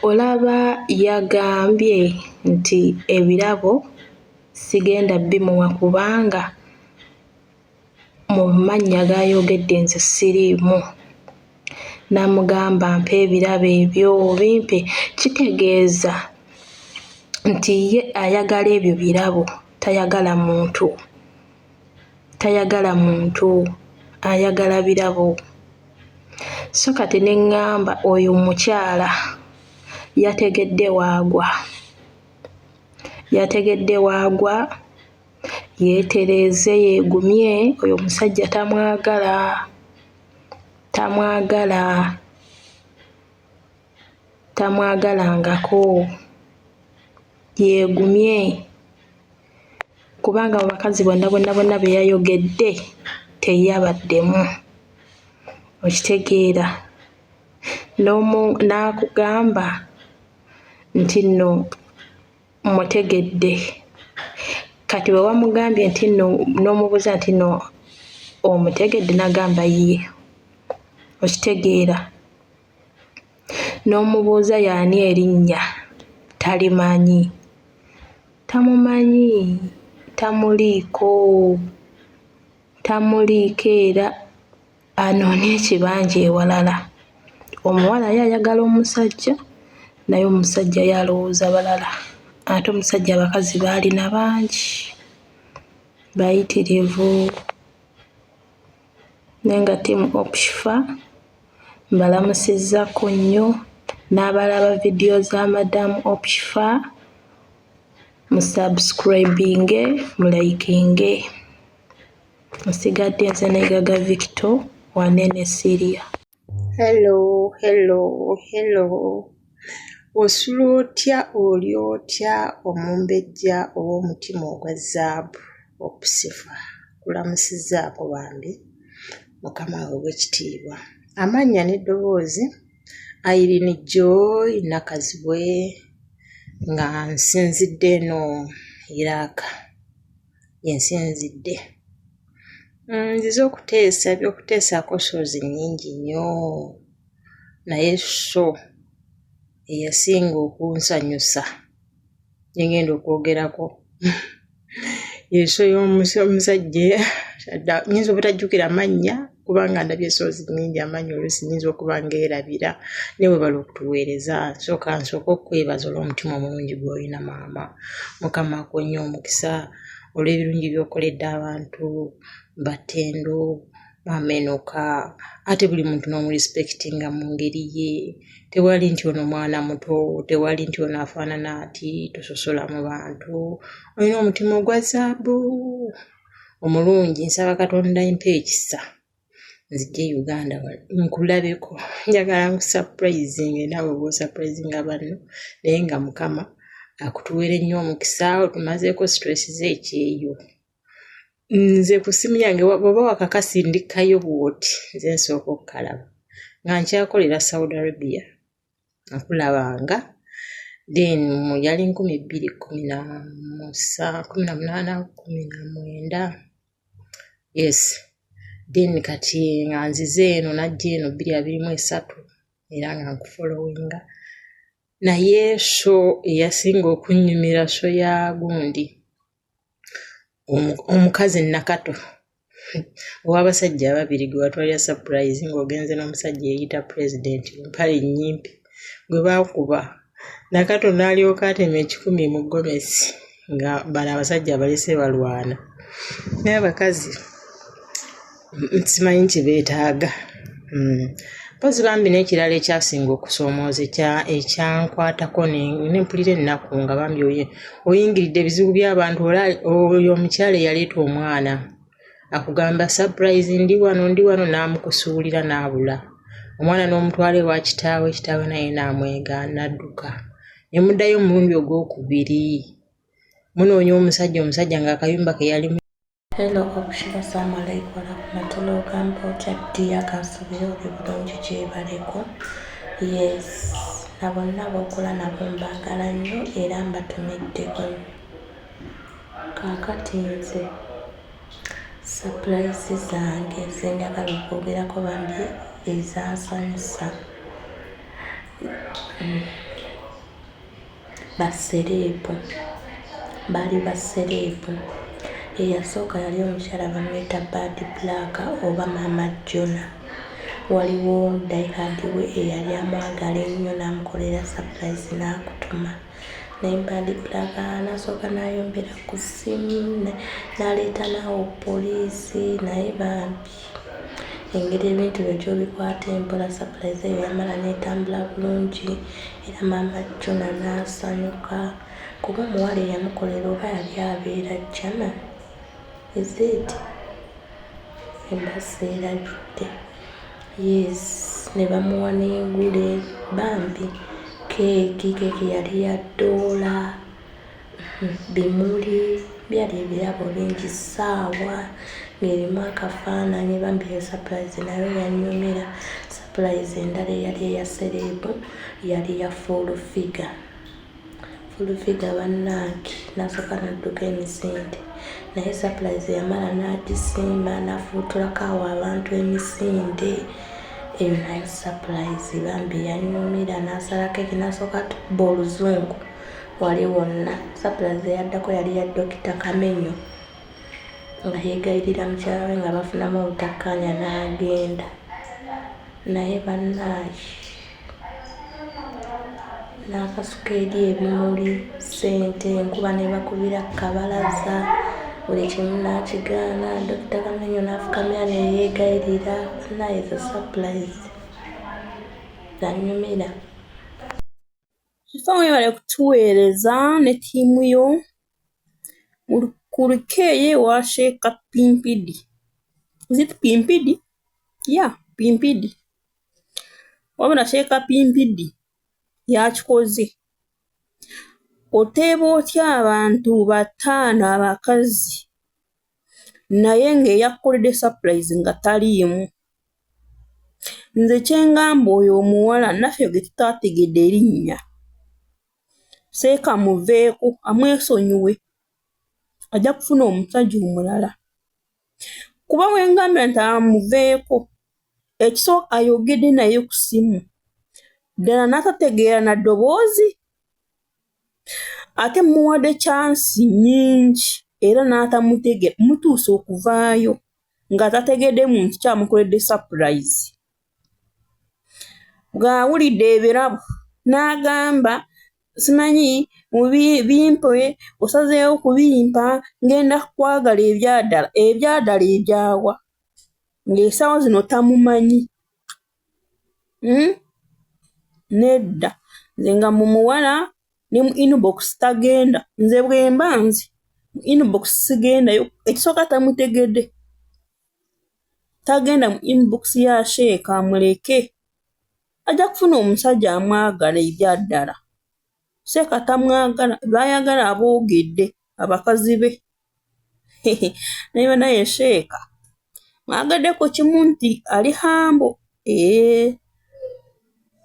olaba yagambye nti ebirabo sigenda bimuwa kubanga mu mannya gayogedde nze siriimu. N'amugamba mpa ebirabo ebyo bimpe, kitegeeza nti ye ayagala ebyo birabo, tayagala muntu, ayagala birabo. So kati ne ŋŋamba oyo omukyala yategedde waagwa, yeetereeze yeegumye, oyo omusajja tamwagalangako, yeegumye kubanga mu bakazi bonna be yayogedde teyabaddemu. Okitegeera? N'akugamba nti nno mutegedde. Kati bwe wamugambye nti nno n'omubuuza nti nno omutegedde n'agamba ye. Okitegeera? N'omubuuza y'ani erinnya, talimanyi, tamumanyi, tamuliiko era anoonye ekibanja ewalala. Omuwala ye ayagala omusajja, naye omusajja ye alowooza balala. Ate omusajja abakazi b'alina bangi, bayitirivu. Naye nga ttiimu Opshifa mbalamusizzako nnyo, n'abalaba vidiyo za Madamu Opshifa musubscribinge, mulayikinge. Nsigadde nze ne Gaga Victor Wanene Syria. Hello. Osula otya oli otya omumbejja ow'omutima ogwa zaabu Opshifa? Kulamusizzaako bambi, Mukama ow'ekitiibwa. Amannya n'eddoboozi Irene Joy Nakazibwe, nga nsinzidde eno Iraq. Yensinzidde. Nzize okuteesa ebyokuteesaako shoozi nnyingi nnyo, naye so eyasinga okunsanyusa ngenda okwogerako yeso y'omusajja nyinza obutajjukira amannya kubanga ndabye shoozi nnyingi, amannya oluusi nyinza okuba ngeerabira, ne bwe bali okutuweereza. Nsooka okwebaza olw'omutima omulungi gw'olina maama. Mukama akonye omukisa olw'ebirungi by'okoledde abantu, Batendo, Mamenuka, ate buli muntu n'omurespektinga mu ngeri ye. Tewali nti ono mwana muto, tewali nti ono afaanana ati, tososola mu bantu. Olina omutima ogwa zaabu omulungi. Nsaba Katonda mpa ekisa nzijje Uganda nkulabeko. Njagala nkusurprisinge naawe bw'osupprisinga banno, naye nga Mukama akutuweere nnyo omukisa, otumazeeko stress z'ekyeyo. Nze ku ssimu yange bw'oba wakakasindikayo bw'oti, nze nsooka okukalaba nga nkyakolera Saudi Arabia, nkulabanga. Then yali 2018. Yes. Then kati nga nzize eno najja eno 2023 era nga nkufollowinga. Naye so eyasinga okunnyumira so ya gundi omukazi Nakato ow'abasajja ababiri gwe watwalira surprise ng'ogenze n'omusajja eyita president mpale nnyimpi gwe baakuba. Nakato n'alyoka atema 10 mu Gomesi nga bano abasajja abalese balwana. Naye abakazi simanyi nti beetaaga. Mpozi bambi n'ekirala ekyasinga okusoomooza ekyankwatako nempulira ennaku nga bambi oyingiridde ebizibu by'abantu. Oyo omukyala eyaleeta omwana akugamba surprise ndi wano n'amukusuulira n'abula. Omwana n'omutwala ewa kitaawe, kitaawe naye n'amwega n'adduka. Ne muddayo omulundi ogwokubiri munoonya omusajja ng'akayumba ke yalimu. Hello, Opshifa, assalamu alaikum warahmatullahi wabarakatuh. Akansubira oli bulungi gyebaleko. Yes, nabo okola nabo mbagala nnyo era mbatumiddeko. Kaakati nze surprise zange zenjagala okwogerako bambi ezansanyusa. basereepu baali basereepu eyasooka yali omukyala bamweta Bad Black oba Mama Jona. Waliwo dayihadi we eyali amwagala ennyo n'amukolera surprise n'akutuma naye Bad Black n'asooka n'ayombera ku ssimu n'aleeta naawo poliisi naye bambi engeri ebintu byo gy'obikwata empola surprise eyo yamala n'etambula bulungi era Mama Jona n'asanyuka kuba omuwala eyamukolera oba yali abeera German ezeti embasa erabidde yes ne bamuwa n'engule bambi keeki yali ya $1 bimuli byali ebirabo bingi ssaawa ng'erimu akafaananyi bambi eyo surprise nayo yanyumira. Surprise endala eyali eya sereebu yali ya full figure bannange n'asooka n'adduka emisinde naye surprise yamala n'agisiima n'afuutulako awo abantu emisinde eyo nayo surprise bambi yanyumira n'asala keeki n'asooka tuba oluzungu wali wonna. Surprise eyaddako yali ya Dr. Kamenyo nga yeegayirira mukyala we nga bafunamu obutakkaanya n'agenda naye bannange n'akasuka eri ebimuli ssente enkuba ne bakubira kabalaza buli kimu n'akigaana. Dr. Kamenyo n'afukamira ne yeegayirira bannaye za surprise zanyumira. Kifa webale kutuweereza ne ttiimu yo ku lukeeye wa Sheeka Pimpidi. Is it Pimpidi? Yeah, Pimpidi. Wabula Sheeka Pimpidi yakikoze. Oteeba otya abantu 5 abakazi naye ng'eyakkoledde surprise nga taliimu. Nze kyengamba oyo omuwala naffe ge tutaategedde erinnya seeka muveeko amwesonyiwe ajja kufuna omusajja omulala kuba wengambira nti amuveeko ekisooka ayogedde naye ku ssimu ddala n'atategeera na ddoboozi ate muwadde chansi nnyingi era n'atamutegeera mutuusa okuvaayo nga tategedde muntu kyamukoledde surprise. Bw'awulidde ebirabo n'agamba simanyi bimpe osazeewo kubimpa ngenda kwagala ebyaddala ebyawa ng'esaawa zino tamumanyi. Nedda nze nga mu muwala ne mu inbox tagenda nze bwe mba nze mu inbox sigendayo ekisooka tamutegedde tagenda mu inbox ya Sheeka amuleke ajja kufuna omusajja amwagala ebyaddala. Sheeka tamwagala baayagala aboogedde abakazi be naye banaye Sheeka mwagaddeko kimu nti ali hambo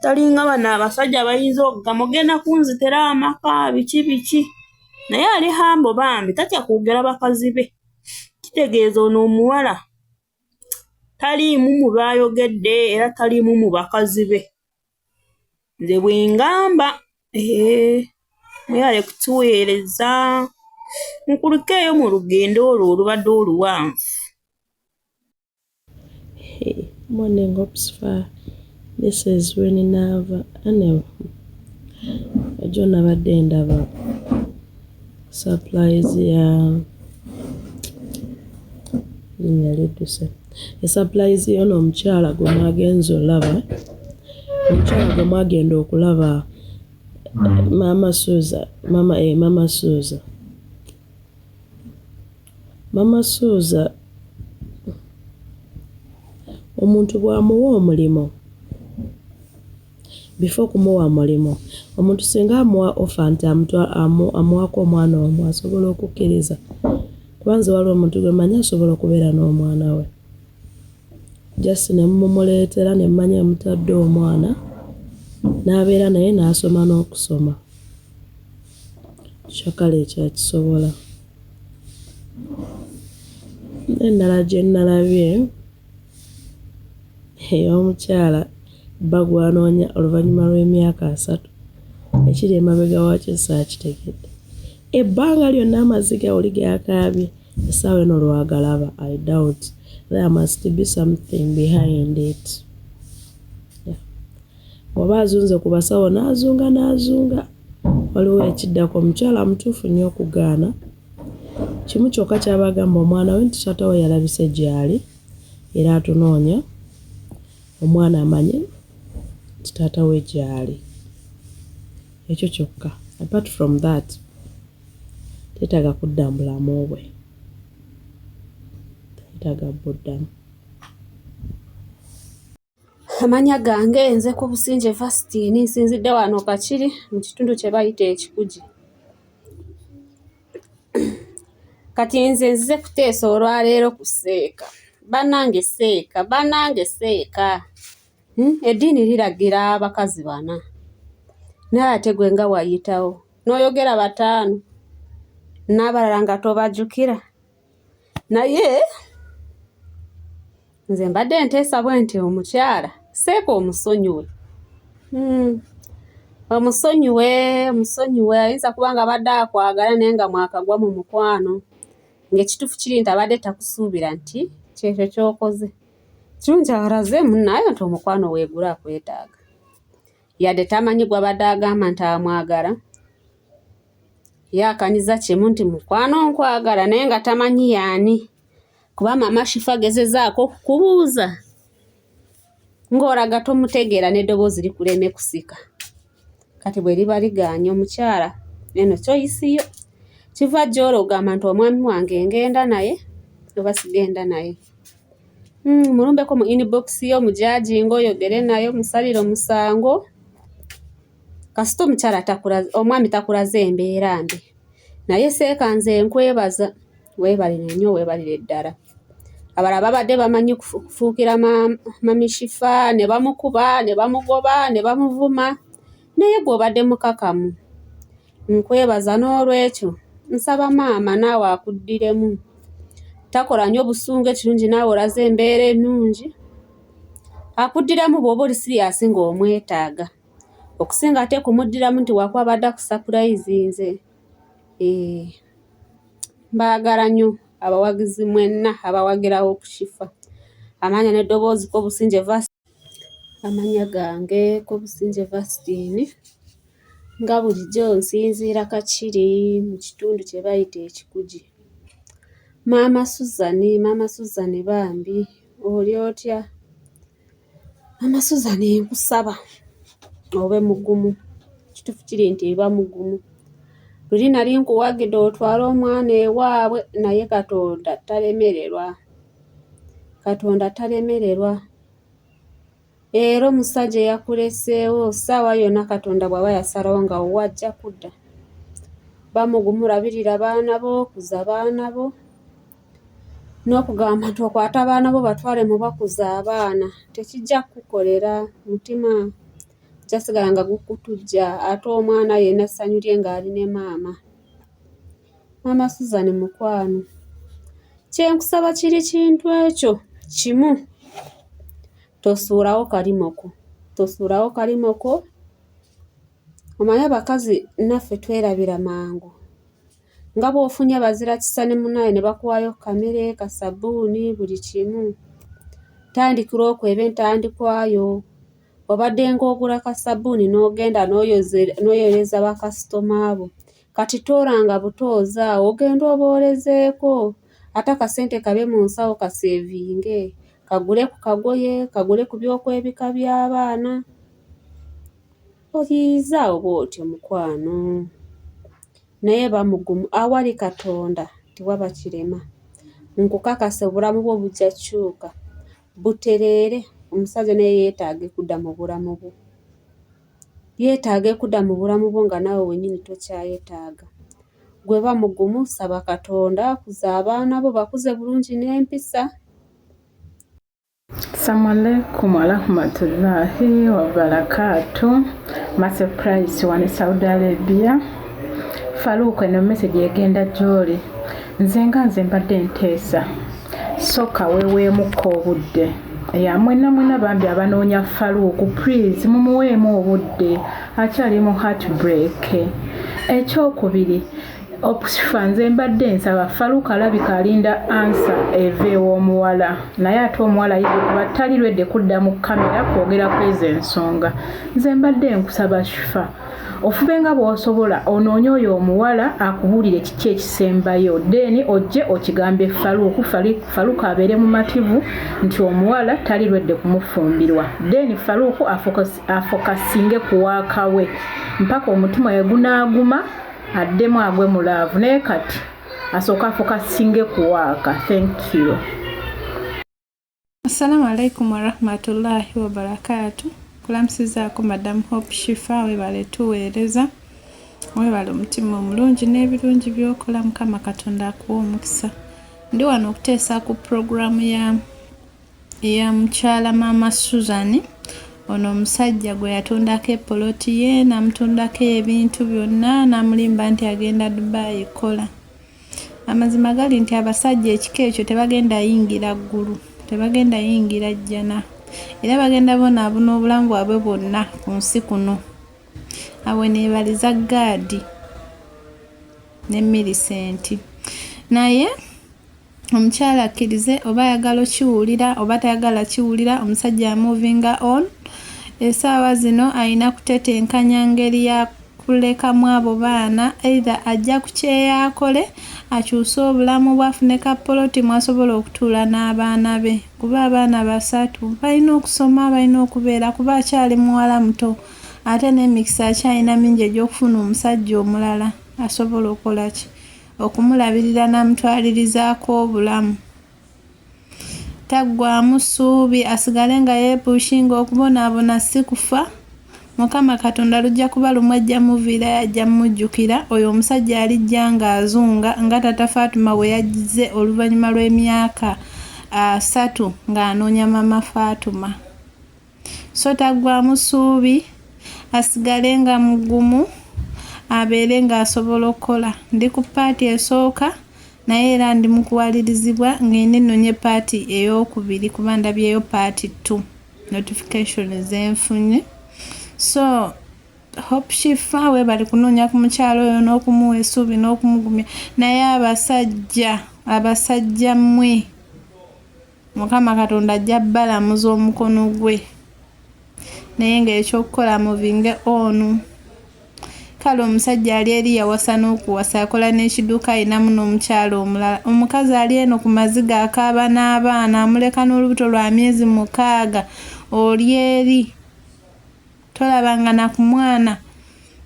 talinga bano abasajja abayinza okugamba ogenda kunzitira amaka biki naye ali hambo bambi tatya kwogera bakazi be kitegeeza ono omuwala taliimu mu baayogedde era taliimu mu bakazi be. Nze bwe ngamba mweyale kutuweereza nkulukeeyo mu lugendo olwo olubadde oluwanvu. Morning Opsfa, this is Winnie Nava. Anyway, John abadde ndaba surprise ya linyaliduse surprise yono omukyala gwe mwagenza olaba omukyala gwe mwagenda okulaba Mama Suza omuntu bw'amuwa omulimo before kumuwa mulimo omuntu singa amuwa offer nti amuwako omwana omu asobola okukkiriza kubanza waliwo omuntu gwe manyi asobola okubeera n'omwana we just ne mumuleetera ne mmanya emutadde omwana n'abeera naye n'asoma n'okusoma kyakala ekyakisobola. Endala gye nnalabye ey'omukyala bagwanoonya oluvannyuma lw'emyaka 3 ekiri emabega waakyo saakitegedde. Ebbanga lyonna amaziga oli gakaabye essaawa eno lwagalaba. I doubt there must be something behind it. Bw'oba azunze ku basawo n'azunga waliwo ekiddako. Omukyala mutuufu nnyo okugaana. Kimu kyokka ky'abagamba omwana we nti taata we yalabise gy'ali era atunoonya omwana amanye nti taata we gy'ali. Ekyo kyokka. Apart from that teetaaga kudda mu bulamu bwe. Teetaaga buddamu. Amanya gange nze ku Businje Vastine nsinzidde wano Kakiri mu kitundu kye bayita Ekikugi. Kati nze nzize kuteesa olwaleero ku Seeka. Bannange Seeka. Eddiini liragira abakazi bana. Naye ate gwe nga wayitawo. N'oyogera 5 n'abalala nga tobajjukira. Naye nze mbadde nteesa bwe nti omukyala Seeka omusonyiwe. Omusonyiwe ayinza kuba nga badde akwagala naye nga mwakagwa mu mukwano. Ng'ekituufu kiri nti abadde takusuubira nti kyekyo ky'okoze. Kirungi alaze munnaye nti omukwano weegula akwetaaga. Yadde tamanyi gw'abadde agamba nti amwagala. Yaakaniza kimu nti mukwano nkwagala naye nga tamanyi yaani. Kuba Maama Shifa agezezaako okukubuuza ng'olaga tomutegeera n'eddoboozi likuleme kusika. Kati bwe liba ligaanye omukyala eno kyoyisiyo. Kiva gy'oli ogamba nti omwami wange ngenda naye oba sigenda naye. Mulumbeko mu inbox yo mujajinga oyogere naye musalire omusango. Kasita omukyala omwami takulaze embeera mbi. Naye Seeka nze nkwebaza. Weebalire nnyo weebalire ddala. Abalala babadde bamanyi kufuukira Mami Shifa ne bamukuba ne bamugoba ne bamuvuma. Naye gw'obadde mukakamu. Nkwebaza n'olwekyo nsaba maama naawe akuddiremu. Takola nnyo busungu ekirungi naawe olaze embeera ennungi. Akuddiremu bw'oba oli siriyasi ng'omwetaaga. Okusinga ate kumuddiramu nti wakwabadde akusapulayizinze. Mbaagala nnyo abawagizi mwenna abawagirawo ku Shifa. Amanya n'eddoboozi ko Businje Vastine. Amanya gange ko Businje Vastine. Nga bulijjo nsinziira Kakiri mu kitundu kye bayita Ekikugi. Maama Suzan bambi oli otya? Maama Suzan nkusaba obe mugumu. Kituufu kiri nti eba mugumu. Luli nali nkuwagidde otwale omwana ewaabwe naye Katonda talemererwa. Era omusajja eyakuleseewo ssaawa yonna Katonda bw'aba yasalawo nga wajja kudda. Bamugumu labirira baana bo, kuza baana bo. N'okugamba nti okwata abaana bo batwale mu bakuza abaana tekijja kukolera mutima. Kyasigala nga gukutujja ate omwana yenna essanyu lye ng'ali ne maama. Maama Suzan mukwano. Kyenkusaba kiri kintu ekyo kimu. Tosuulawo kalimoko. Omanyi abakazi naffe twerabira mangu. Nga bw'ofunye bazira kisa ne munnaye ne bakuwaayo kamere, kasabbuuni, buli kimu. Tandikira okweba entandikwayo. Obadde ng'ogula kasabbuuni n'ogenda n'oyoleza bakasitoma abo. Kati toolanga butooza ogenda oboolezeeko. Ate akasente kabe mu nsawo kaseevinge. Kagule ku kagoye, kagule ku byokwebika by'abaana. Oyiiza oba otyo mukwano. Naye bamugumu awali Katonda tewaba kirema. Nkukakasa obulamu bwo bujja kukyuka. Butereere. Omusajja naye yeetaaga kudda mu bulamu bwo. Nga naawe wennyini tokyayetaaga. Gwe ba mugumu saba Katonda akuza abaana bo bakuze bulungi n'empisa. Assalamu alaikum warahmatullahi wabarakatuh. Master Price wano Saudi Arabia. Faruko eno message egenda gy'oli. Nze mbadde nteesa. Soka weeweemuko obudde. mwena bambi abanoonya Faluuku please mumuweemu obudde akyali mu heartbreak. Ekyokubiri Opushifa nze mbadde nsaba Faluuku alabika alinda ansa eva ew'omuwala naye ate omuwala yidde kuba talirwedde kudda mu kamera kwogera ku ezo ensonga. Nze mbadde nkusaba Shifa ofube nga bw'osobola onoonye oyo omuwala akubuulire kiki ekisembayo deni ojje okigambe Faluuku abeere mumativu nti omuwala talirwedde kumufumbirwa deni Faluuku afokasinge ku waaka we mpaka omutima we gunaaguma addemu agwe mu laavu naye kati asooka afokasinge ku waaka. Thank you. Assalamu alaikum warahmatullahi wabarakatuh. Kulamusizaako Madam Hope Shifa webale tuweereza webale omutima omulungi n'ebirungi by'okola Mukama Katonda akuwa omukisa. Ndi wano okuteesa ku programu ya mukyala Maama Susan. Ono omusajja gwe yatundako epoloti ye n'amutundako ebintu byonna n'amulimba nti agenda Dubai kola. Amazima gali nti abasajja ekika ekyo tebagenda yingira ggulu, tebagenda yingira jjana. Era bagenda bonaabona obulamu bwabwe bwonna ku nsi kuno. Awe neebaliza gaadi ne Millicent. Naye omukyala akkirize oba ayagala okiwulira oba tayagala kiwulira, omusajja amovinga on. Essaawa zino alina kutetenkanya ngeri ya kulekamu abo baana either ajja kukyeya akole akyuse obulamu bwafune ka poloti mwasobola okutuula n'abaana be kuba abaana basatu balina okusoma balina okubeera kuba akyali muwala muto ate n'emikisa akyalina mingi egy'okufuna omusajja omulala asobola okukola ki okumulabirira n'amutwalirizaako obulamu. Taggwamu ssuubi asigale nga yeepushinga okubonaabona si kufa. Mukama Katonda lujja kuba lumu ajja muviira yajja mujjukira oyo omusajja alijja ng'azunga nga tata Fatuma we yagize oluvannyuma lw'emyaka 3 ng'anoonya Mama Fatuma. So taggwamu ssuubi asigale nga mugumu abeere ng'asobola okukola. Ndi ku paati esooka naye era ndi mu kuwalirizibwa ng'ennonye paati ey'okubiri kuba ndabyeyo paati 2 notification zenfunye. So Hope Shifa we bali kunoonya ku mukyalo oyo n'okumuwa essuubi n'okumugumya naye abasajja mmwe Mukama Katonda ajja bbalamuza omukono gwe naye ng'ekyokukola muvinge onu. Kale omusajja ali eri yawasa n'okuwasa akola n'ekiduuka ayinamu n'omukyalo omulala. Omukazi ali eno ku maziga akaaba n'abaana amuleka n'olubuto lwa myezi 6 oli eri tolabanga na ku mwana.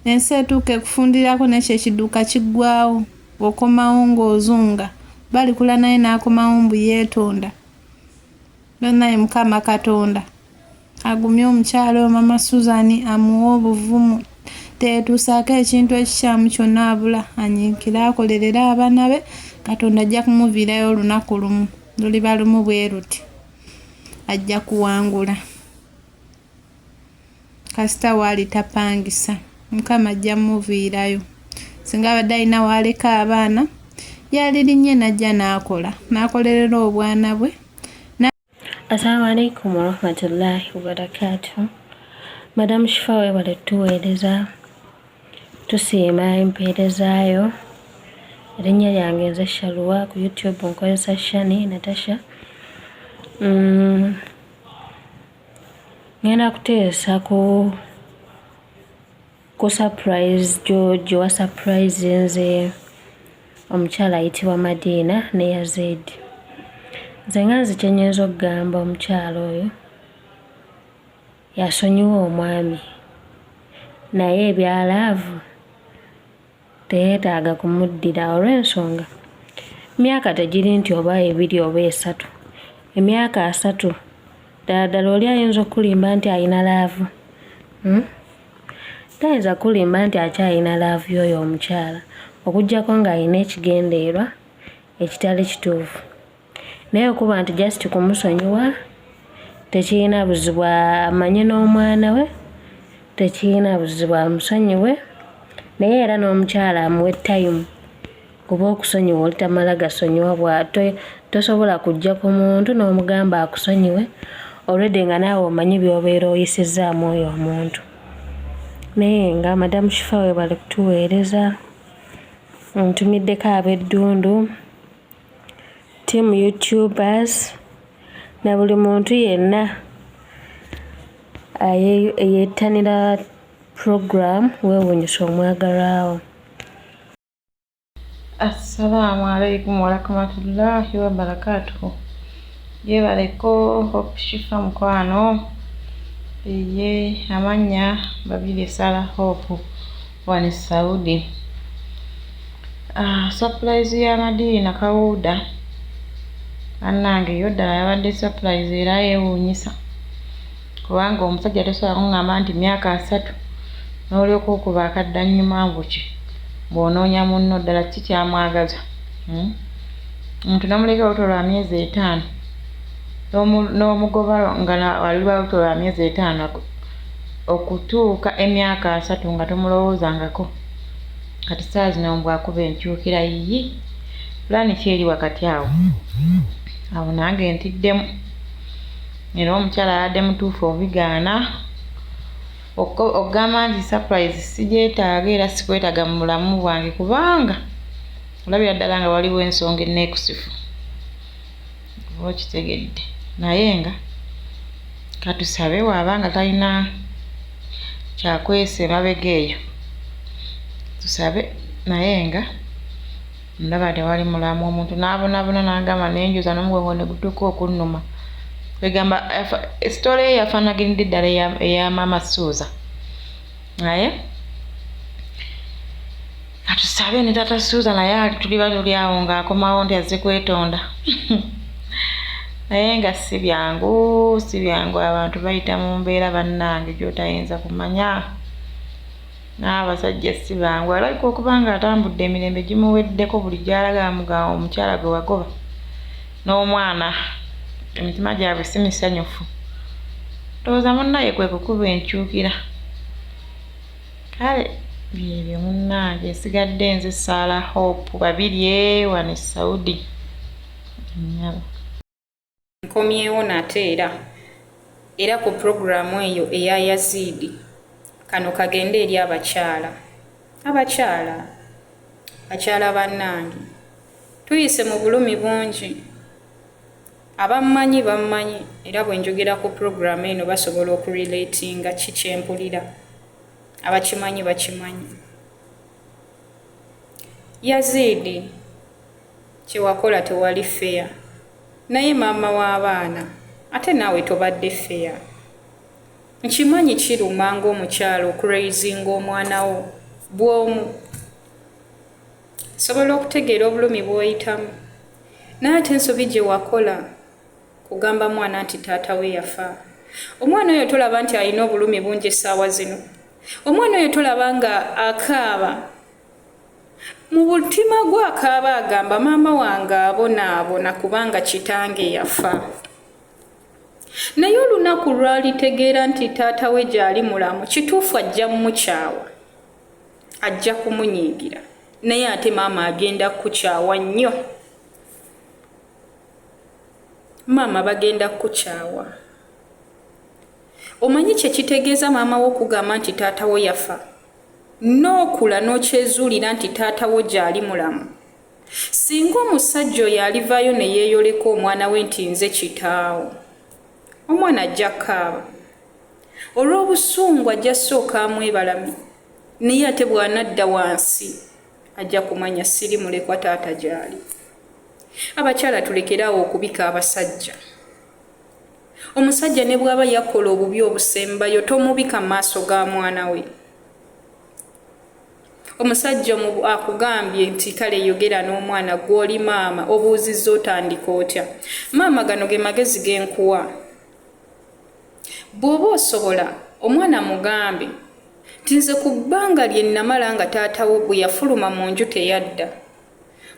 Ensi etuuka ekufundirako n'ekyo ekiduuka kiggwawo okomawo ng'ozunga balikula naye n'akomawo mbu yeetonda. Naye Mukama Katonda agumye omukyalo oyo Mama Susan amuwa obuvumu teetuusaako ekintu ekikyamu kyonna abula anyiikire akolerera abaana be. Katonda ajja kumuviirayo olunaku lumu luliba lumu bwe ruti ajja kuwangula kasita waali tapangisa. Mukama ajja muviirayo singa abadde alina waaleka abaana yalirinnye najja n'akola n'akolerera obwana bwe. Assalamu alaikum warahmatullahi wabarakatuh. Madam Shifa webale tuweereza tusiima empeerezaayo. Erinnya lyange nze Shalwa ku YouTube nkozesa Shani Natasha. Ngenda kuteesa ku surprise George wa surprise nze omukyala ayitibwa Madina ne Yazid. Nze nga nzikyenyeeza okugamba omukyala oyo yasonyiwa omwami naye ebyalaavu teyeetaaga kumuddira olw'ensonga emyaka tegiri nti oba 2 oba 3. Emyaka 3 ddala oli ayinza okulimba nti alina laavu. Tayinza kulimba nti akyalina laavu y'oyo omukyala okuggyako ng'alina ekigendeerwa ekitali kituufu. Naye okuba nti just kumusonyiwa tekirina buzibu amanye n'omwana we, tekirina buzibu amusonyiwe. Naye era n'omukyala amuwe time kuba okusonyiwa olitamala gasonyiwa tosobola kujja ku muntu n'omugamba akusonyiwe already nga naawe omanyi by'obeera oyisizaamu oyo omuntu. Naye nga madamu Shifa bali kutuweereza, ntumiddeko ab'eddundu, team YouTubers na buli muntu yenna yeettanira program weewuunyisa omwagalwawo. Assalamu alaikum warahmatullahi wabarakatuhu. Yebaleko Hope Shifa mukwano. Ye amanya babiri Sara Hope wani Saudi. Surprise ya Madina Kawuda. Annange yoddala yabadde surprise era yeewuunyisa. Kubanga omusajja tasobola kungamba nti myaka 3 n'olyoka okuba akaddannyuma mbuki bw'onoonya munno ddala kikyamwagaza. Omuntu namuleka olubuto lwa myezi 5 n'omugoba nga wali lwa lubuto lwa myezi 5 okutuuka emyaka 3 nga tomulowozangako. Kati saa zino bw'akuba enkyukira yiyi pulani ki eri wakati awo. Awo nange ntiddemu. Era omukyala yadde mutuufu obigaana. Okugamba nti surprise sigyetaaga era sikwetaaga mu bulamu bwange kubanga olabira ddala nga waliwo ensonga enneekusifu. Oba okitegedde. Naye nga katusabe waabanga talina kyakwesa emabega eyo. Tusabe naye nga ndaba tewali mulamu omuntu n'abonaabona n'agamba n'enjuza n'omugongo ne gutuuka okunnuma. Kwegamba esitole ye yafaanaganidde ddala eya Maama Suuza. Naye katusabe ne Taata Suuza naye tuli awo ng'akomawo nti azze kwetonda. Naye nga si byangu abantu bayita mu mbeera bannange gy'otayinza kumanya. N'abasajja si bangu alabika okuba nga atambudde emirembe gimuweddeko buli gy'alaga amugawa omukyala gwe wagoba n'omwana emitima gyabwe si misanyufu. Ndowooza munnaye kwe kukuba enkyukira. Kale byebyo munnange nsigadde nze Sara Hope babiri wano Saudi. Nkomyewo nate era ku programu eyo eya Yazidi kano kagende eri abakyala bannange tuyise mu bulumi bungi. Abammanyi bammanyi era bwe njogera ku programu eno basobola okurelatinga kikyempulira. Abakimanyi bakimanyi. Yazidi kyewakola tewali fair. Naye maama w'abaana ate naawe tobadde fair. Nkimanyi kiruma ng'omukyala okuraisinga omwana wo bw'omu. Sobola okutegeera obulumi bw'oyitamu. Naye ate ensobi gye wakola kugamba mwana nti taata we yafa. Omwana oyo tolaba nti alina obulumi bungi essaawa zino. Omwana oyo tolaba nga akaaba. Mu mutima gwe akaaba agamba maama wange abonaabona kubanga kitange yafa. Naye olunaku lwalitegeera nti taata we gy'ali mulamu kituufu ajja mumukyawa. Ajja kumunyiigira. Naye ate maama agenda kukyawa nnyo. Maama bagenda kukyawa. Omanyi kye kitegeeza maama wo okugamba nti taata wo yafa. N'okula n'okyezuulira nti taata wo gy'ali mulamu. Singa omusajja oyo alivaayo ne yeeyoleka omwana we nti nze kitaawo, omwana ajja kaaba. Olw'obusungu ajja sooka amwebalami. Naye ate bw'anadda wansi ajja kumanya siri mulekwa taata gy'ali. Abakyala tulekeraawo okubika abasajja. Omusajja ne bw'aba yakola obubi obusembayo tomubika mu maaso ga mwana we. Omusajja akugambye nti kale yogera n'omwana gw'oli maama obuuzizza otandika otya. Maama gano ge magezi genkuwa. Bw'oba osobola omwana mugambe nti nze ku bbanga lye namala nga taata wo bwe yafuluma mu nju teyadda.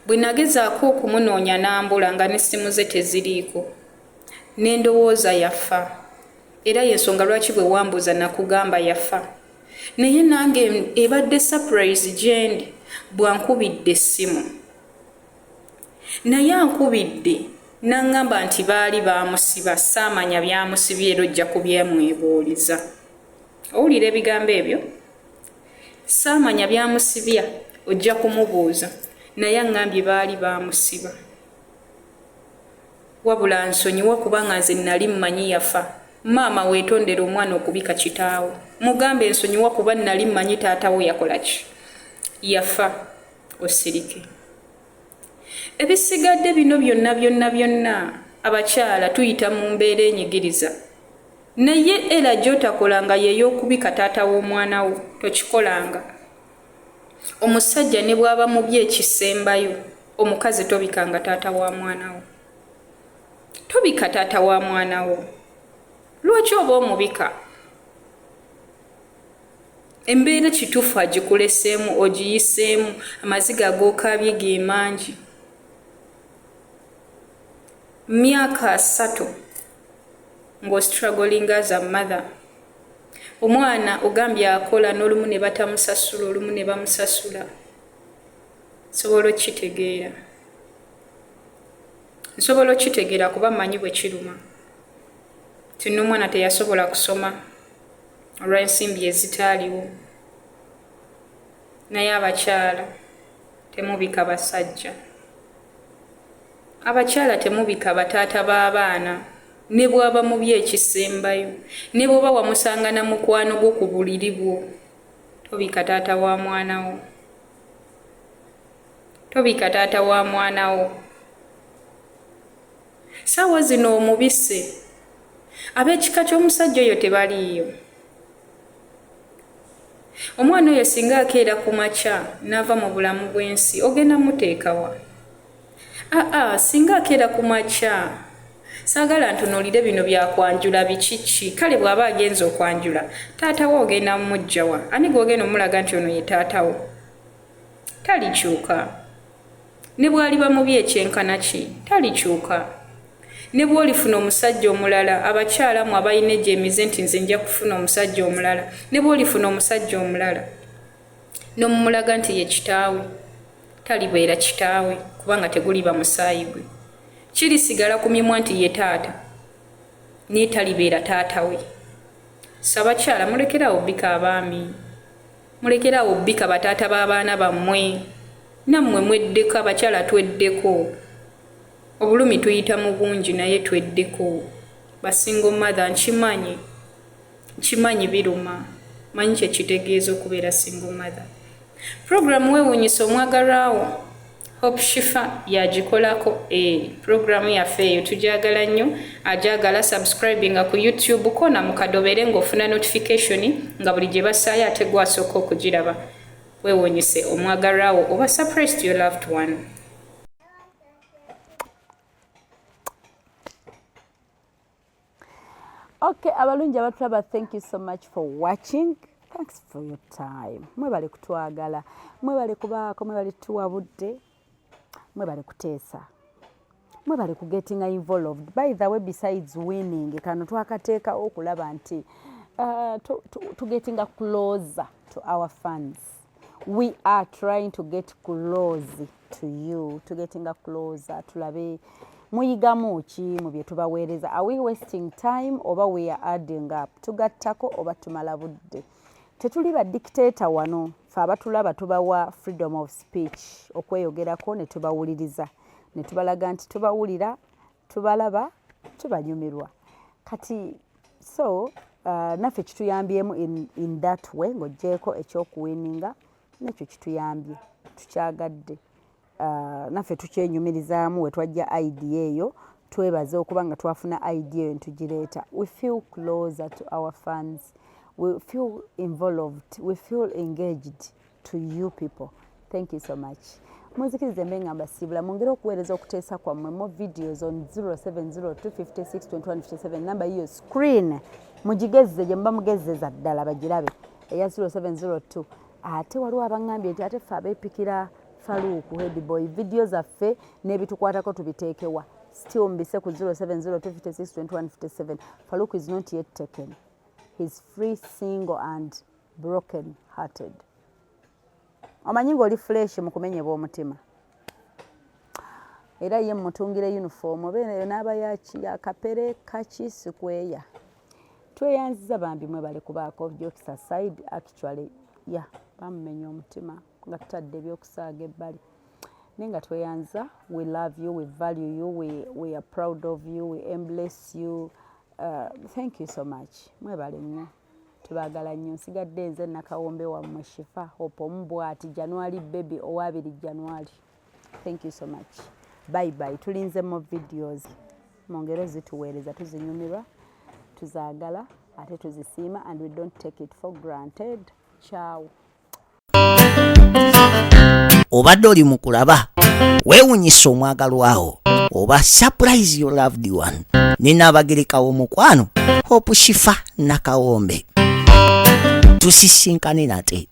Bwe nagezaako okumunoonya n'ambula nga n'essimu ze teziriiko. N'endowooza yafa. Era y'ensonga lwaki bwe wambuuza nakugamba yafa. Naye nange ebadde surprise gyendi bwankubidde essimu. Naye ankubidde n'aŋŋamba nti baali baamusiba saamanya byamusibye era ojja kubyemwebuuliza. Owulira ebigambo ebyo? Saamanya byamusibya ojja kumubuuza naye aŋŋambye baali baamusiba. Wabula nsonyiwa kubanga nze nali mmanyi yafa. Maama weetondera omwana okubika kitaawe. Mugambe nsonyiwa kuba nali mmanyi taatawo yakola ki? Yafa. Osirike. Ebisigadde bino byonna abakyala tuyita mu mbeera enyigiriza. Naye era gy'otakolanga y'ey'okubika taata w'omwana wo tokikolanga. Omusajja ne bw'aba mubi ekisembayo, omukazi tobikanga taata wa mwana wo. Tobika taata wa mwana wo. Lwaki oba omubika? Embeera kituufu agikuleseemu ogiyiseemu, amaziga ag'okaabye ge mangi. Myaka 3 ng'ostruggling as a mother. Omwana ogambye akola n'olumu ne batamusasula, olumu ne bamusasula. Nsobola okitegeera. Nsobola okitegeera kuba mmanyi bwe kiruma. Nti n'omwana teyasobola kusoma olw'ensimbi ezitaaliwo. Naye abakyala temubika basajja. Abakyala temubika bataata b'abaana ne bw'aba mubi ekisembayo, ne bw'oba wamusanga na mukwano gwo ku buliri bwo. Tobika taata wa mwana wo. Tobika taata wa mwana wo. Saawa zino omubise. Ab'ekika ky'omusajja oyo tebaliiyo. Omwana oyo singa akeera ku makya n'ava mu bulamu bw'ensi ogenda muteekawa. Singa akeera ku makya saagala ntunuulire bino byakwanjula bikiki. Kale bw'aba agenza okwanjula taatawo ogenda mumuggyawa. Ani gw'ogenda omulaga nti ono ye taatawo? Talikyuka. Ne bw'aliba mubi ekyenkana ki? Talikyuka. Ne bw'olifuna omusajja omulala, abakyala mu abalina egyemize nti nze nja kufuna omusajja omulala, ne bw'olifuna omusajja omulala n'omumulaga nti ye kitaawe, talibeera kitaawe kubanga teguliba musaayi gwe. Kirisigala ku mimwa nti ye taata, naye talibeera taata we. Sabakyala mulekerawo bbika abaami, mulekerawo bbika bataata b'abaana bammwe. Nammwe mweddeko, abakyala tweddeko. Obulumi tuyita mu bungi naye tweddeko. Basingo mother nkimanyi biruma. Manyi kye kitegeeza okubeera single mother. Programu weewuunyisa omwagalwawo Hope Shifa yagikolako. Programu yaffe eyo tugyagala nnyo. Agyagala subscribinga ku YouTube kona mukadobere ng'ofuna notification nga buli gye basaayo ate gwasooka okugiraba. Weewuunyise omwagalwawo oba surprise to your loved one. Okay, abalungi abatulaba, thank you so much for watching. Thanks for your time. Mwebale kutwagala, mwebale kubaako, mwebale tuwabudde, mwebale kuteesa, mwebale kugetting involved. By the way, besides winning, kano twakateeka okulaba nti to getting closer to our fans. We are trying to get close to you, to getting closer. Tulabe muyigamu ki mu bye tubaweereza. Are we wasting time oba we are adding up? Tugattako oba tumala budde? Tetuli ba dictator wano. Fe abatulaba tubawa freedom of speech okweyogerako ne tubawuliriza. Ne tubalaga nti tubawulira, tubalaba, tubanyumirwa. Kati so naffe kituyambyemu in that way ng'oggyeko ekyokuwininga nekyo kituyambye. Tukyagadde. Naffe tukyenyumirizaamu we twajja idea eyo, twebaze okuba nga twafuna idea eyo ntugireeta. We feel closer to our fans. We feel involved. We feel engaged to you people. Thank you so much. Muzikirize mbe ngamba sibula mwongere okuweereza okuteesa kwammwe mu videos on 0702562157 namba hiyo screen. Mugigezze gye muba mugezeza ddala bagirabe eya 0702. Ate waliwo abangambye nti ate ffe abeepikira Faruku Headboy video zaffe n'ebitukwatako tubiteekewa. Still mbise ku 0702562157. Faruku is not yet taken. He's free, single and broken hearted. Omanyi ng'oli fresh mu kumenyebwa omutima. era ye mutungire uniform oba eyo n'aba yakapere kaki sikweya. Tweyanziza bambi mwebale kubaako Jokisa side actually bamumenya omutima nga tutadde ebyokusaaga ebbali. Naye nga tweyanza, we love you, we value you, we are proud of you, we embrace you. Thank you so much. Mwebale nnyo. Tubaagala nnyo. Nsigadde nze Nakawombe wammwe Shifa Hope Omubwati January baby owa 2 January. Thank you so much. Bye bye. Tulinze mu videos. Mongero zituweereza tuzinyumirwa. Tuzaagala ate tuzisiima and we don't take it for granted. Ciao. Obadde oli mu kulaba weewunyisa omwagalwawo oba surprise your loved one. Nina abagerekawo mukwano Hope Shifa Nakawombe. Tusisinkane nate.